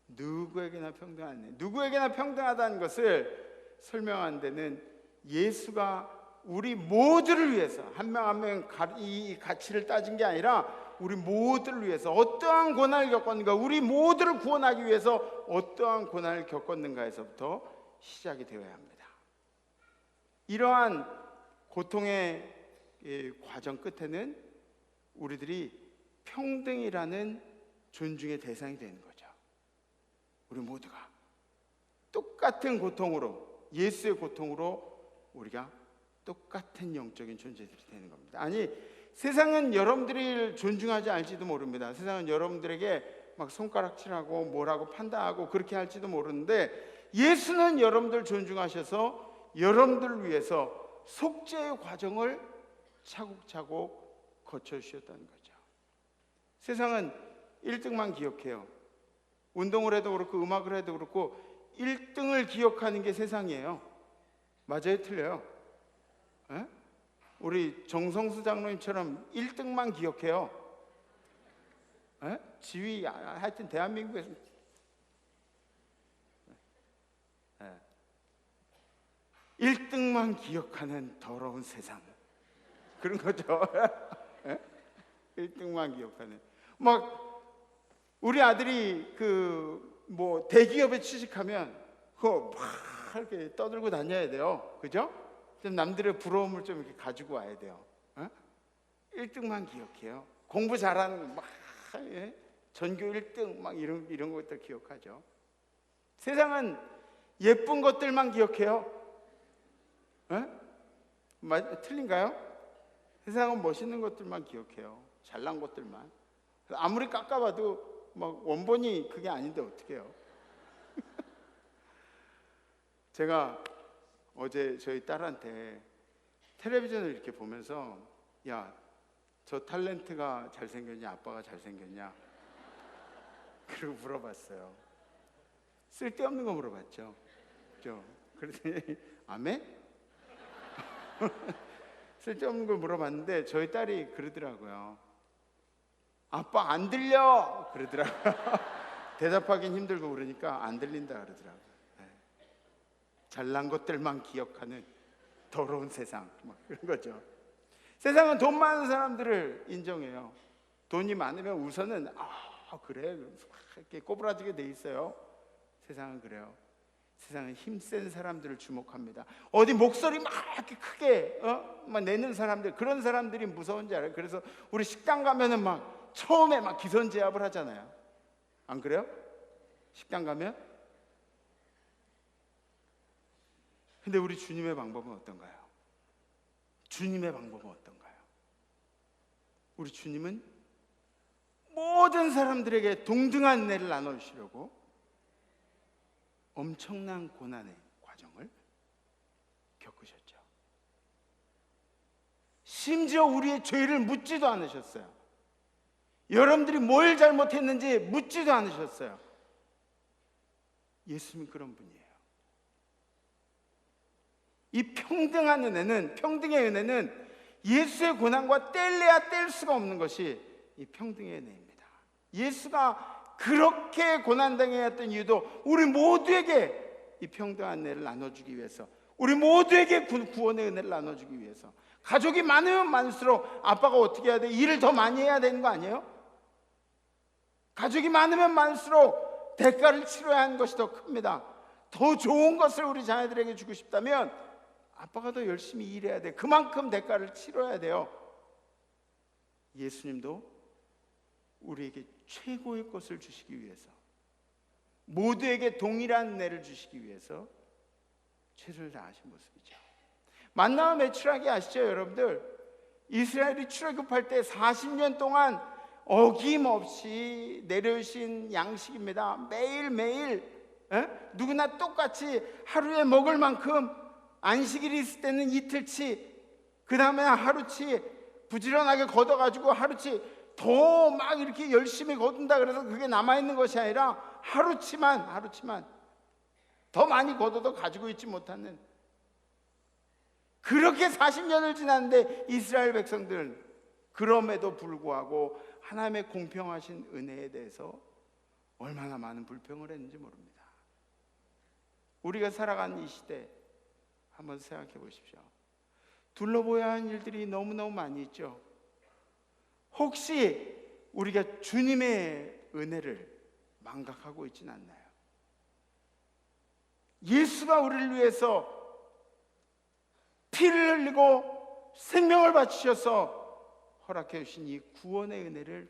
누구에게나 평등한 은혜. 누구에게나 평등하다는 것을 설명한 데는 예수가 우리 모두를 위해서 한 명 한 명 이 가치를 따진 게 아니라 우리 모두를 위해서 어떠한 고난을 겪었는가, 우리 모두를 구원하기 위해서 어떠한 고난을 겪었는가에서부터 시작이 되어야 합니다. 이러한 고통의 과정 끝에는 우리들이 평등이라는 존중의 대상이 되는 거죠. 우리 모두가 똑같은 고통으로, 예수의 고통으로 우리가 똑같은 영적인 존재들이 되는 겁니다. 아니, 세상은 여러분들을 존중하지 않을지도 모릅니다. 세상은 여러분들에게 막 손가락질하고 뭐라고 판단하고 그렇게 할지도 모르는데, 예수는 여러분들 존중하셔서 여러분들을 위해서 속죄의 과정을 차곡차곡 거쳐주셨다는 거죠. 세상은 1등만 기억해요. 운동을 해도 그렇고 음악을 해도 그렇고 1등을 기억하는 게 세상이에요. 맞아요? 틀려요? 에? 우리 정성수 장로님처럼 1등만 기억해요. 에? 지휘, 하여튼 대한민국에서 1등만 기억하는 더러운 세상, 그런 거죠. 1등만 기억하는. 막 우리 아들이 뭐 대기업에 취직하면 그거 막 이렇게 떠들고 다녀야 돼요. 그죠? 좀 남들의 부러움을 좀 이렇게 가지고 와야 돼요. 1등만 기억해요. 공부 잘하는 막 전교 1등 막 이런 것들 기억하죠. 세상은 예쁜 것들만 기억해요. 틀린가요? 세상은 멋있는 것들만 기억해요. 잘난 것들만. 아무리 깎아봐도 막 원본이 그게 아닌데 어떡해요. 제가 어제 저희 딸한테 텔레비전을 이렇게 보면서, 야, 저 탤런트가 잘생겼냐 아빠가 잘생겼냐 그리고 물어봤어요. 쓸데없는 거 물어봤죠. 그죠? 그랬더니 아멘? 쓸데없는 걸 물어봤는데 저희 딸이 그러더라고요. 아빠 안 들려 그러더라고요. 대답하긴 힘들고 그러니까 안 들린다 그러더라고요. 잘난 것들만 기억하는 더러운 세상, 막 그런 거죠. 세상은 돈 많은 사람들을 인정해요. 돈이 많으면 우선은 그래 이렇게 꼬부라지게 돼 있어요. 세상은 그래요. 세상은 힘센 사람들을 주목합니다. 어디 목소리 막 이렇게 크게 막 내는 사람들, 그런 사람들이 무서운지 알아요. 그래서 우리 식당 가면은 막 처음에 막 기선제압을 하잖아요. 안 그래요? 식당 가면? 근데 우리 주님의 방법은 어떤가요? 주님의 방법은 어떤가요? 우리 주님은 모든 사람들에게 동등한 은혜를 나눠주시려고 엄청난 고난의 과정을 겪으셨죠. 심지어 우리의 죄를 묻지도 않으셨어요. 여러분들이 뭘 잘못했는지 묻지도 않으셨어요. 예수님은 그런 분이에요. 이 평등한 은혜는, 평등의 은혜는 예수의 고난과 뗄래야 뗄 수가 없는 것이 이 평등의 은혜입니다. 예수가 그렇게 고난당했던 이유도 우리 모두에게 이 평등한 은혜를 나눠주기 위해서, 우리 모두에게 구원의 은혜를 나눠주기 위해서. 가족이 많으면 많을수록 아빠가 어떻게 해야 돼? 일을 더 많이 해야 되는 거 아니에요? 가족이 많으면 많을수록 대가를 치러야 하는 것이 더 큽니다. 더 좋은 것을 우리 자녀들에게 주고 싶다면 아빠가 더 열심히 일해야 돼. 그만큼 대가를 치러야 돼요. 예수님도 우리에게 최고의 것을 주시기 위해서, 모두에게 동일한 은혜를 주시기 위해서 최선을 다하신 모습이죠. 만나와 매출하기 아시죠, 여러분들? 이스라엘이 출애굽할 때 40년 동안 어김없이 내려오신 양식입니다. 매일매일 누구나 똑같이 하루에 먹을 만큼, 안식일이 있을 때는 이틀치, 그 다음에 하루치 부지런하게 걷어가지고 하루치 더 막 이렇게 열심히 거둔다 그래서 그게 남아있는 것이 아니라 하루치만 더 많이 걷어도 가지고 있지 못하는, 그렇게 40년을 지났는데 이스라엘 백성들은 그럼에도 불구하고 하나님의 공평하신 은혜에 대해서 얼마나 많은 불평을 했는지 모릅니다. 우리가 살아가는 이 시대 한번 생각해 보십시오. 둘러보아야 하는 일들이 너무너무 많이 있죠. 혹시 우리가 주님의 은혜를 망각하고 있지는 않나요? 예수가 우리를 위해서 피를 흘리고 생명을 바치셔서 허락해 주신 이 구원의 은혜를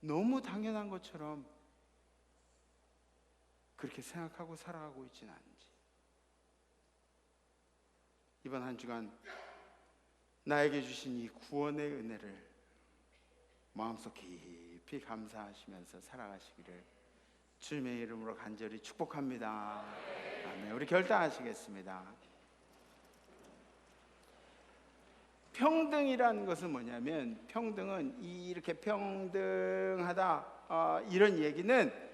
너무 당연한 것처럼 그렇게 생각하고 살아가고 있지는 않은지. 이번 한 주간 나에게 주신 이 구원의 은혜를 마음속 깊이 감사하시면서 살아가시기를 주님의 이름으로 간절히 축복합니다. 아멘. 우리 결단하시겠습니다. 평등이라는 것은 뭐냐면, 평등은 이렇게 평등하다 이런 얘기는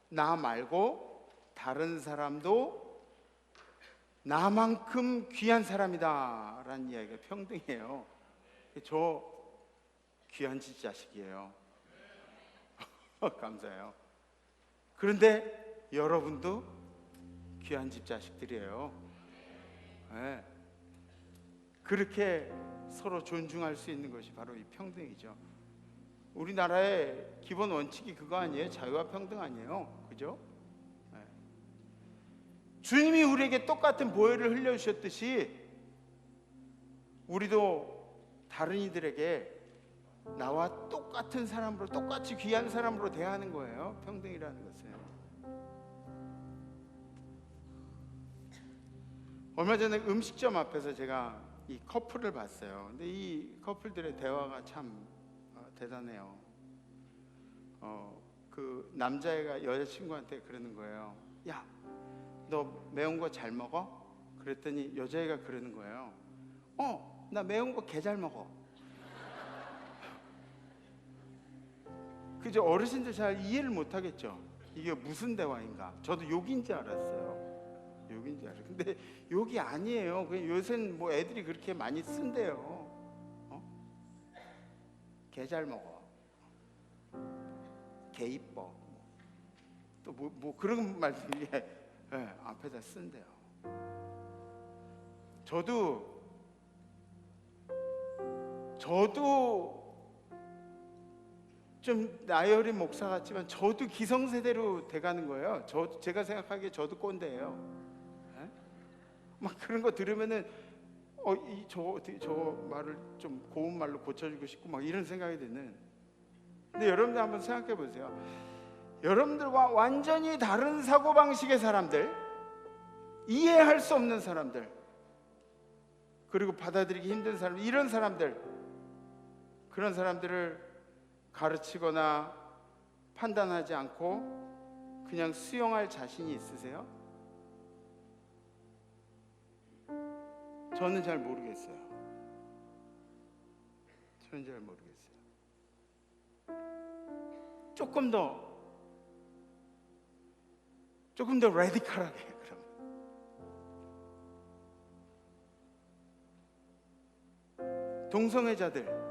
나 말고 다른 사람도 나만큼 귀한 사람이다 라는 이야기가 평등이에요. 저 귀한 집 자식이에요. 감사해요. 그런데 여러분도 귀한 집 자식들이에요. 네. 그렇게 서로 존중할 수 있는 것이 바로 이 평등이죠. 우리나라의 기본 원칙이 그거 아니에요? 자유와 평등 아니에요? 그죠? 네. 주님이 우리에게 똑같은 보혈을 흘려주셨듯이 우리도 다른 이들에게 나와 똑같은 사람으로, 똑같이 귀한 사람으로 대하는 거예요. 평등이라는 것은. 얼마 전에 음식점 앞에서 제가 이 커플을 봤어요. 근데 이 커플들의 대화가 참 대단해요. 그 남자애가 여자친구한테 그러는 거예요. 야, 너 매운 거 잘 먹어? 그랬더니 여자애가 그러는 거예요. 나 매운 거 개 잘 먹어. 그죠? 어르신들 잘 이해를 못 하겠죠. 이게 무슨 대화인가? 저도 욕인지 알았어요. 욕인지 알았어요. 근데 욕이 아니에요. 그냥 요새는 뭐 애들이 그렇게 많이 쓴대요. 개 잘 먹어. 개 이뻐. 또 뭐 그런 말들이 앞에다 쓴대요. 저도 좀 나이 어린 목사 같지만 저도 기성세대로 돼가는 거예요. 제가 생각하기에 저도 꼰대예요. 네? 막 그런 거 들으면은 저 말을 좀 고운 말로 고쳐주고 싶고 막 이런 생각이 드는. 근데 여러분들 한번 생각해 보세요. 여러분들과 완전히 다른 사고방식의 사람들, 이해할 수 없는 사람들, 그리고 받아들이기 힘든 사람들, 이런 사람들, 그런 사람들을 가르치거나 판단하지 않고 그냥 수용할 자신이 있으세요? 저는 잘 모르겠어요. 저는 잘 모르겠어요. 조금 더 레디컬하게 그러면 동성애자들,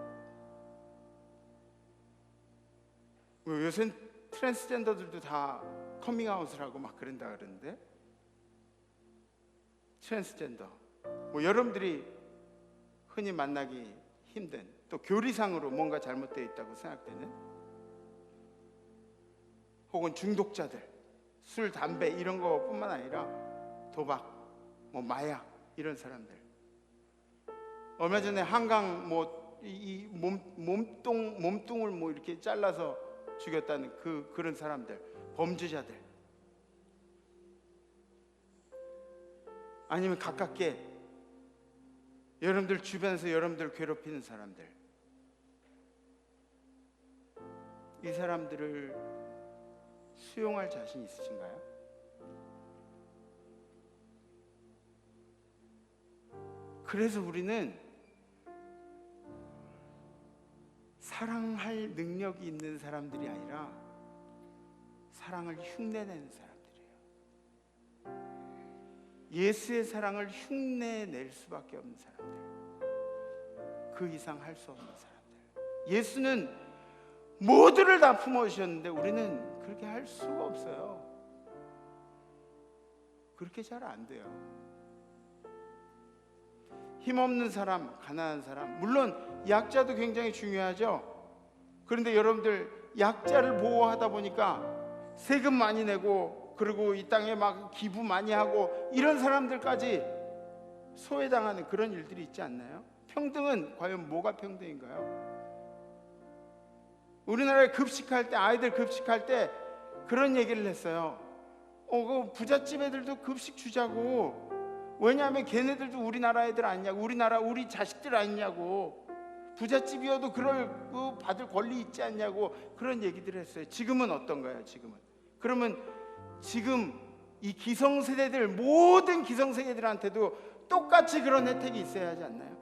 요새는 트랜스젠더들도 다 커밍아웃을 하고 막 그런다 그러는데, 트랜스젠더 뭐 여러분들이 흔히 만나기 힘든, 또 교리상으로 뭔가 잘못되어 있다고 생각되는, 혹은 중독자들, 술, 담배 이런 거뿐만 아니라 도박, 뭐 마약 이런 사람들. 얼마 전에 한강 뭐 이 몸뚱을 뭐 이렇게 잘라서 죽였다는 그런 사람들, 범죄자들, 아니면 가깝게 여러분들 주변에서 여러분들 괴롭히는 사람들, 이 사람들을 수용할 자신 있으신가요? 그래서 우리는 사랑할 능력이 있는 사람들이 아니라 사랑을 흉내내는 사람들이에요. 예수의 사랑을 흉내낼 수밖에 없는 사람들, 그 이상 할 수 없는 사람들. 예수는 모두를 다 품어주셨는데 우리는 그렇게 할 수가 없어요. 그렇게 잘 안 돼요. 힘없는 사람, 가난한 사람, 물론 약자도 굉장히 중요하죠. 그런데 여러분들 약자를 보호하다 보니까 세금 많이 내고 그리고 이 땅에 막 기부 많이 하고 이런 사람들까지 소외당하는 그런 일들이 있지 않나요? 평등은 과연 뭐가 평등인가요? 우리나라에 급식할 때, 아이들 급식할 때 그런 얘기를 했어요. 그 부잣집 애들도 급식 주자고. 왜냐하면 걔네들도 우리나라 애들 아니냐고, 우리 자식들 아니냐고. 부잣집이어도 그럴 받을 권리 있지 않냐고 그런 얘기들을 했어요. 지금은 어떤가요? 그러면 지금 이 기성세대들, 모든 기성세대들한테도 똑같이 그런 혜택이 있어야 하지 않나요?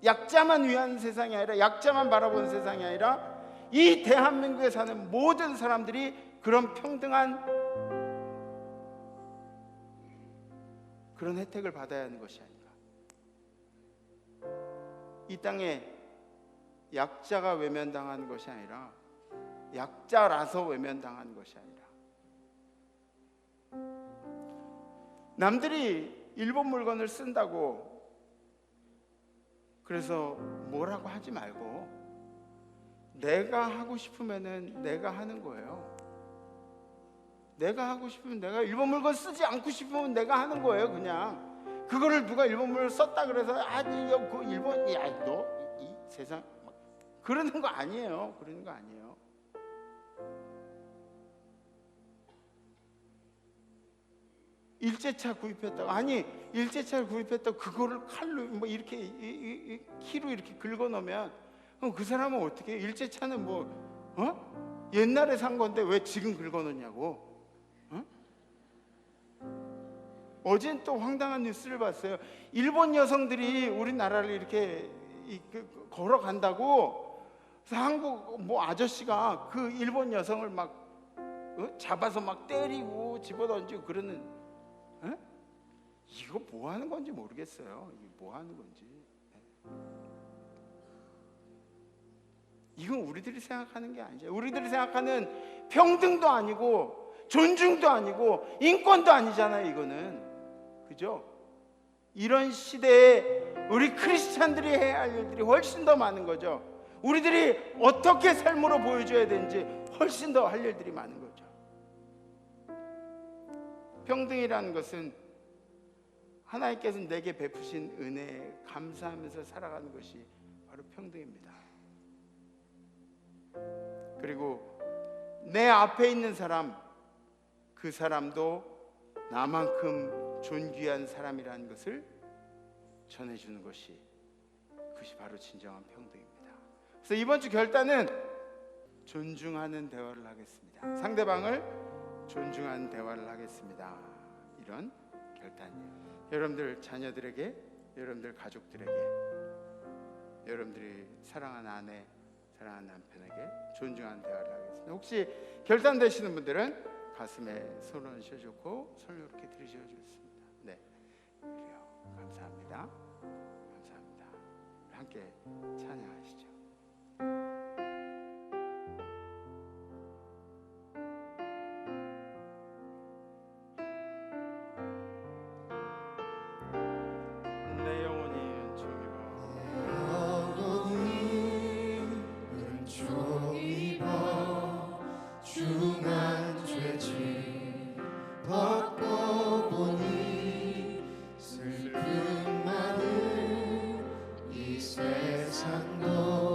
약자만 위한 세상이 아니라, 약자만 바라보는 세상이 아니라 이 대한민국에 사는 모든 사람들이 그런 평등한 그런 혜택을 받아야 하는 것이 아닌가. 이 땅에 약자가 외면당하는 것이 아니라 약자라서 외면당하는 것이 아니라, 남들이 일본 물건을 쓴다고 그래서 뭐라고 하지 말고 내가 하고 싶으면은 내가 하는 거예요. 내가 하고 싶으면, 내가 일본 물건 쓰지 않고 싶으면 내가 하는 거예요. 그냥 그거를 누가 일본 물건 썼다 그래서 아니 그 일본, 야 너 이 세상 그러는 거 아니에요. 그러는 거 아니에요. 일제차 구입했다고, 아니 일제차를 구입했다고 그거를 칼로 뭐 이렇게 키로 이렇게 긁어 놓으면 그럼 그 사람은 어떻게 해요? 일제차는 뭐 옛날에 산 건데 왜 지금 긁어 놓냐고. 어젠 또 황당한 뉴스를 봤어요. 일본 여성들이 우리나라를 이렇게 걸어간다고 그래서 한국 뭐 아저씨가 그 일본 여성을 막 잡아서 막 때리고 집어던지고 그러는, 이거 뭐 하는 건지 모르겠어요. 이게 뭐 하는 건지. 이건 우리들이 생각하는 게 아니죠. 우리들이 생각하는 평등도 아니고 존중도 아니고 인권도 아니잖아요. 이거는. 그죠? 이런 시대에 우리 크리스찬들이 해야 할 일들이 훨씬 더 많은 거죠. 우리들이 어떻게 삶으로 보여줘야 되는지 훨씬 더 할 일들이 많은 거죠. 평등이라는 것은 하나님께서 내게 베푸신 은혜에 감사하면서 살아가는 것이 바로 평등입니다. 그리고 내 앞에 있는 사람, 그 사람도 나만큼 존귀한 사람이라는 것을 전해주는 것이, 그것이 바로 진정한 평등입니다. 그래서 이번 주 결단은 존중하는 대화를 하겠습니다. 상대방을 존중하는 대화를 하겠습니다. 이런 결단이에요. 여러분들 자녀들에게, 여러분들 가족들에게, 여러분들이 사랑하는 아내, 사랑하는 남편에게 존중하는 대화를 하겠습니다. 혹시 결단되시는 분들은 가슴에 손을 얹으셔주고 손을 이렇게 들이셔 주셨습니다. 네, 그래요. 감사합니다. 감사합니다. 함께 찬양하시죠. 내 영혼이 은총입어 중한 죄짐 벗고 보니 슬픔 많은 이 세상도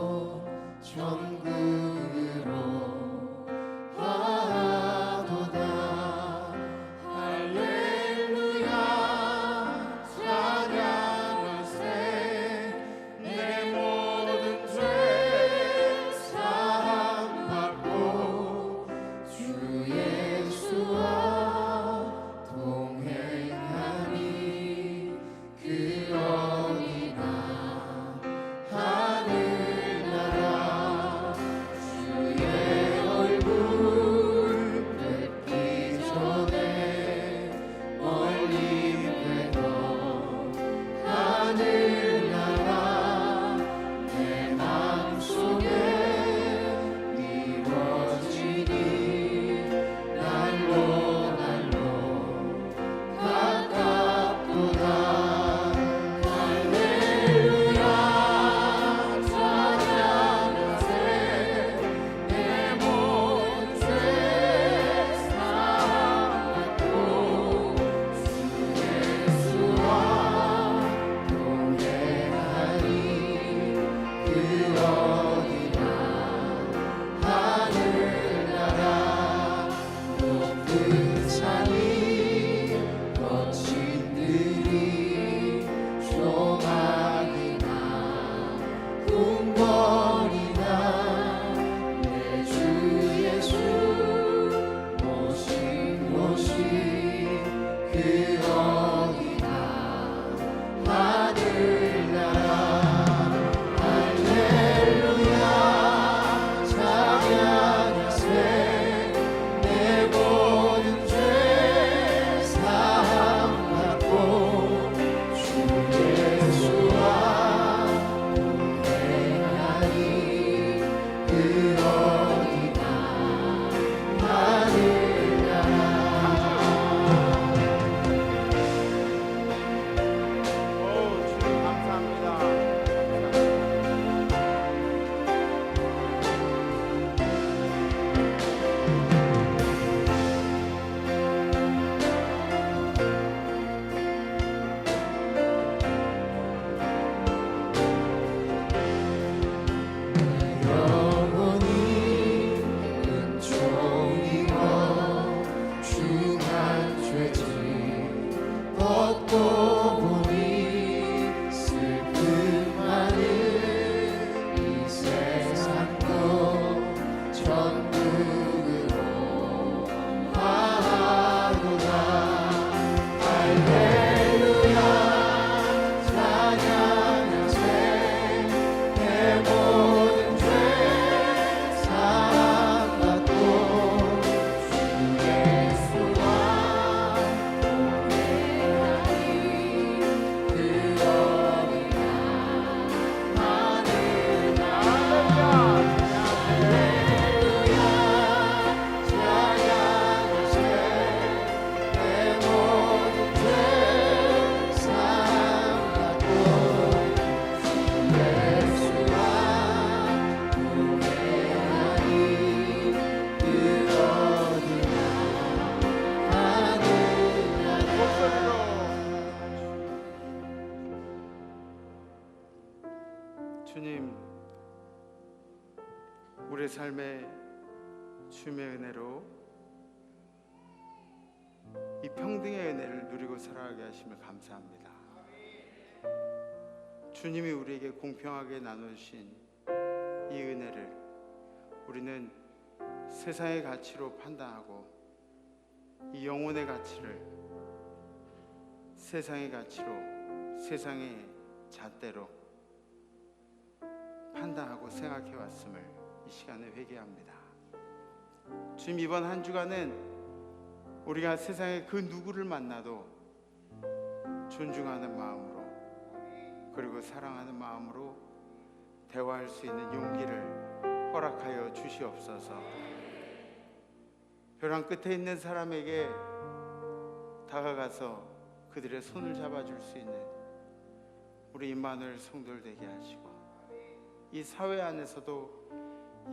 걷고 보니 슬픔 많은 이 세상도 천국으로 가도다. 할렐루야 찬양하세. 내 모든 죄 사함받고 주 예수와 주님, 우리의 삶에 주님의 은혜로 이 평등의 은혜를 누리고 살아가게 하심을 감사합니다. 주님이 우리에게 공평하게 나누신 이 은혜를 우리는 세상의 가치로 판단하고 이 영혼의 가치를 세상의 가치로, 세상의 잣대로 판단하고 생각해 왔음을 이 시간에 회개합니다. 주님, 이번 한 주간은 우리가 세상의 그 누구를 만나도 존중하는 마음으로 그리고 사랑하는 마음으로 대화할 수 있는 용기를 허락하여 주시옵소서. 벼랑 끝에 있는 사람에게 다가가서 그들의 손을 잡아줄 수 있는 우리 임마누엘 성도들 되게 하시고, 이 사회 안에서도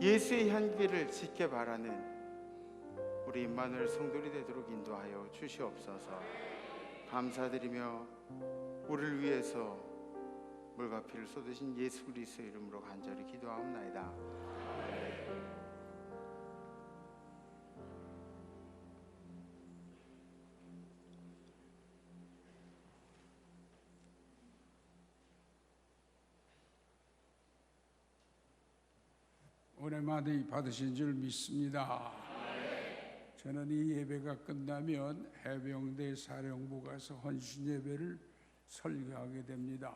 예수의 향기를 짙게 바라는 우리 임마누엘 성도들이 되도록 인도하여 주시옵소서. 감사드리며 우리를 위해서 물과 피를 쏟으신 예수 그리스도의 이름으로 간절히 기도하옵나이다. 은혜 많이 받으신 줄 믿습니다. 저는 이 예배가 끝나면 해병대 사령부 가서 헌신 예배를 설교하게 됩니다.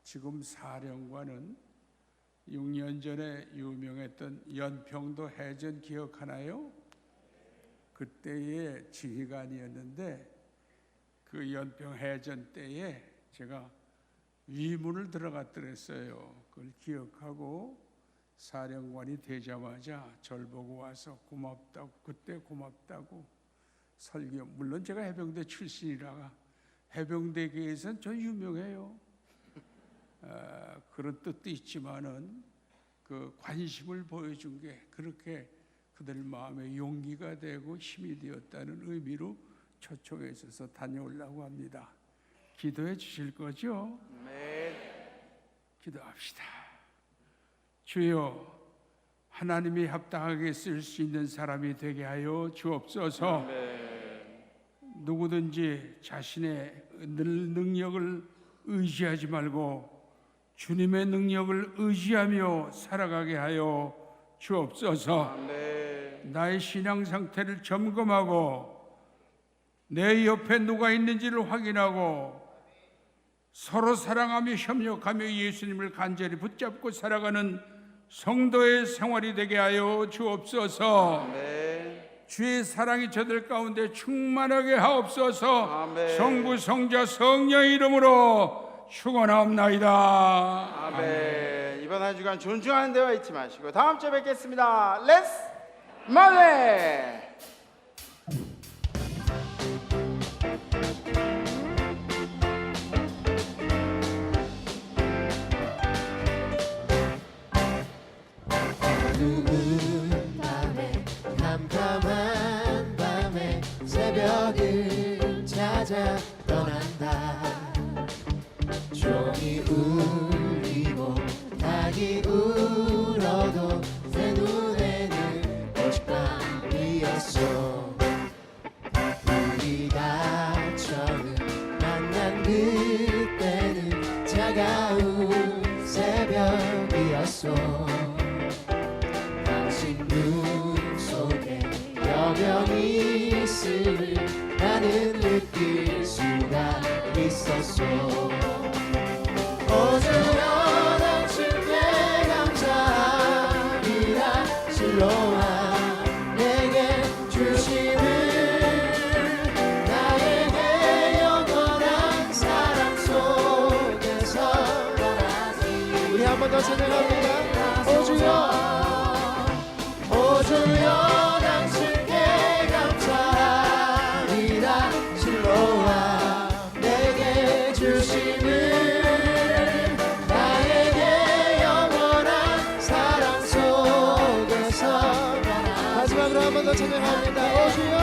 지금 사령관은 6년 전에 유명했던 연평도 해전 기억하나요? 그때의 지휘관이었는데 그 연평 해전 때에 제가 위문을 들어갔더랬어요. 그걸 기억하고 사령관이 되자마자 절 보고 와서 고맙다고, 그때 고맙다고 설교. 물론 제가 해병대 출신이라 해병대계에서는 저 유명해요. 그런 뜻도 있지만은 그 관심을 보여준 게 그렇게 그들 마음에 용기가 되고 힘이 되었다는 의미로 초청해 있어서 다녀오려고 합니다. 기도해 주실 거죠? 네. 기도합시다. 주여, 하나님이 합당하게 쓸 수 있는 사람이 되게 하여 주옵소서. 누구든지 자신의 능력을 의지하지 말고 주님의 능력을 의지하며 살아가게 하여 주옵소서. 나의 신앙 상태를 점검하고 내 옆에 누가 있는지를 확인하고 서로 사랑하며 협력하며 예수님을 간절히 붙잡고 살아가는 성도의 생활이 되게 하여 주옵소서. 주의 사랑이 저들 가운데 충만하게 하옵소서. 성부 성자 성령의 이름으로 축원하옵나이다. 아멘. 이번 한 주간 존중하는 대화 잊지 마시고 다음 주에 뵙겠습니다. 렛츠 마네. 어두운 밤에 캄캄한 밤에 새벽을 찾아 떠난다. 종이 울리고 닭이 울어도 내 눈에는 오직밤이었어. 우리가 처음 그때는 차가운 새벽이었소. 당신 눈 속에 여명이 있음을 나는 느낄 수가 있었소. 오 주여 당신께 감사합니다. 실로와 내게 주시는 나에게 영원한 사랑 속에서 떠나지. 우리 한 번 더 찬양합니다. 오 주여 오 주여 당신께 감사합니다. 실로와 내게 주심을 나에게 영원한 사랑 속에서 마지막으로 한 번 더 찬양합니다. 오 주여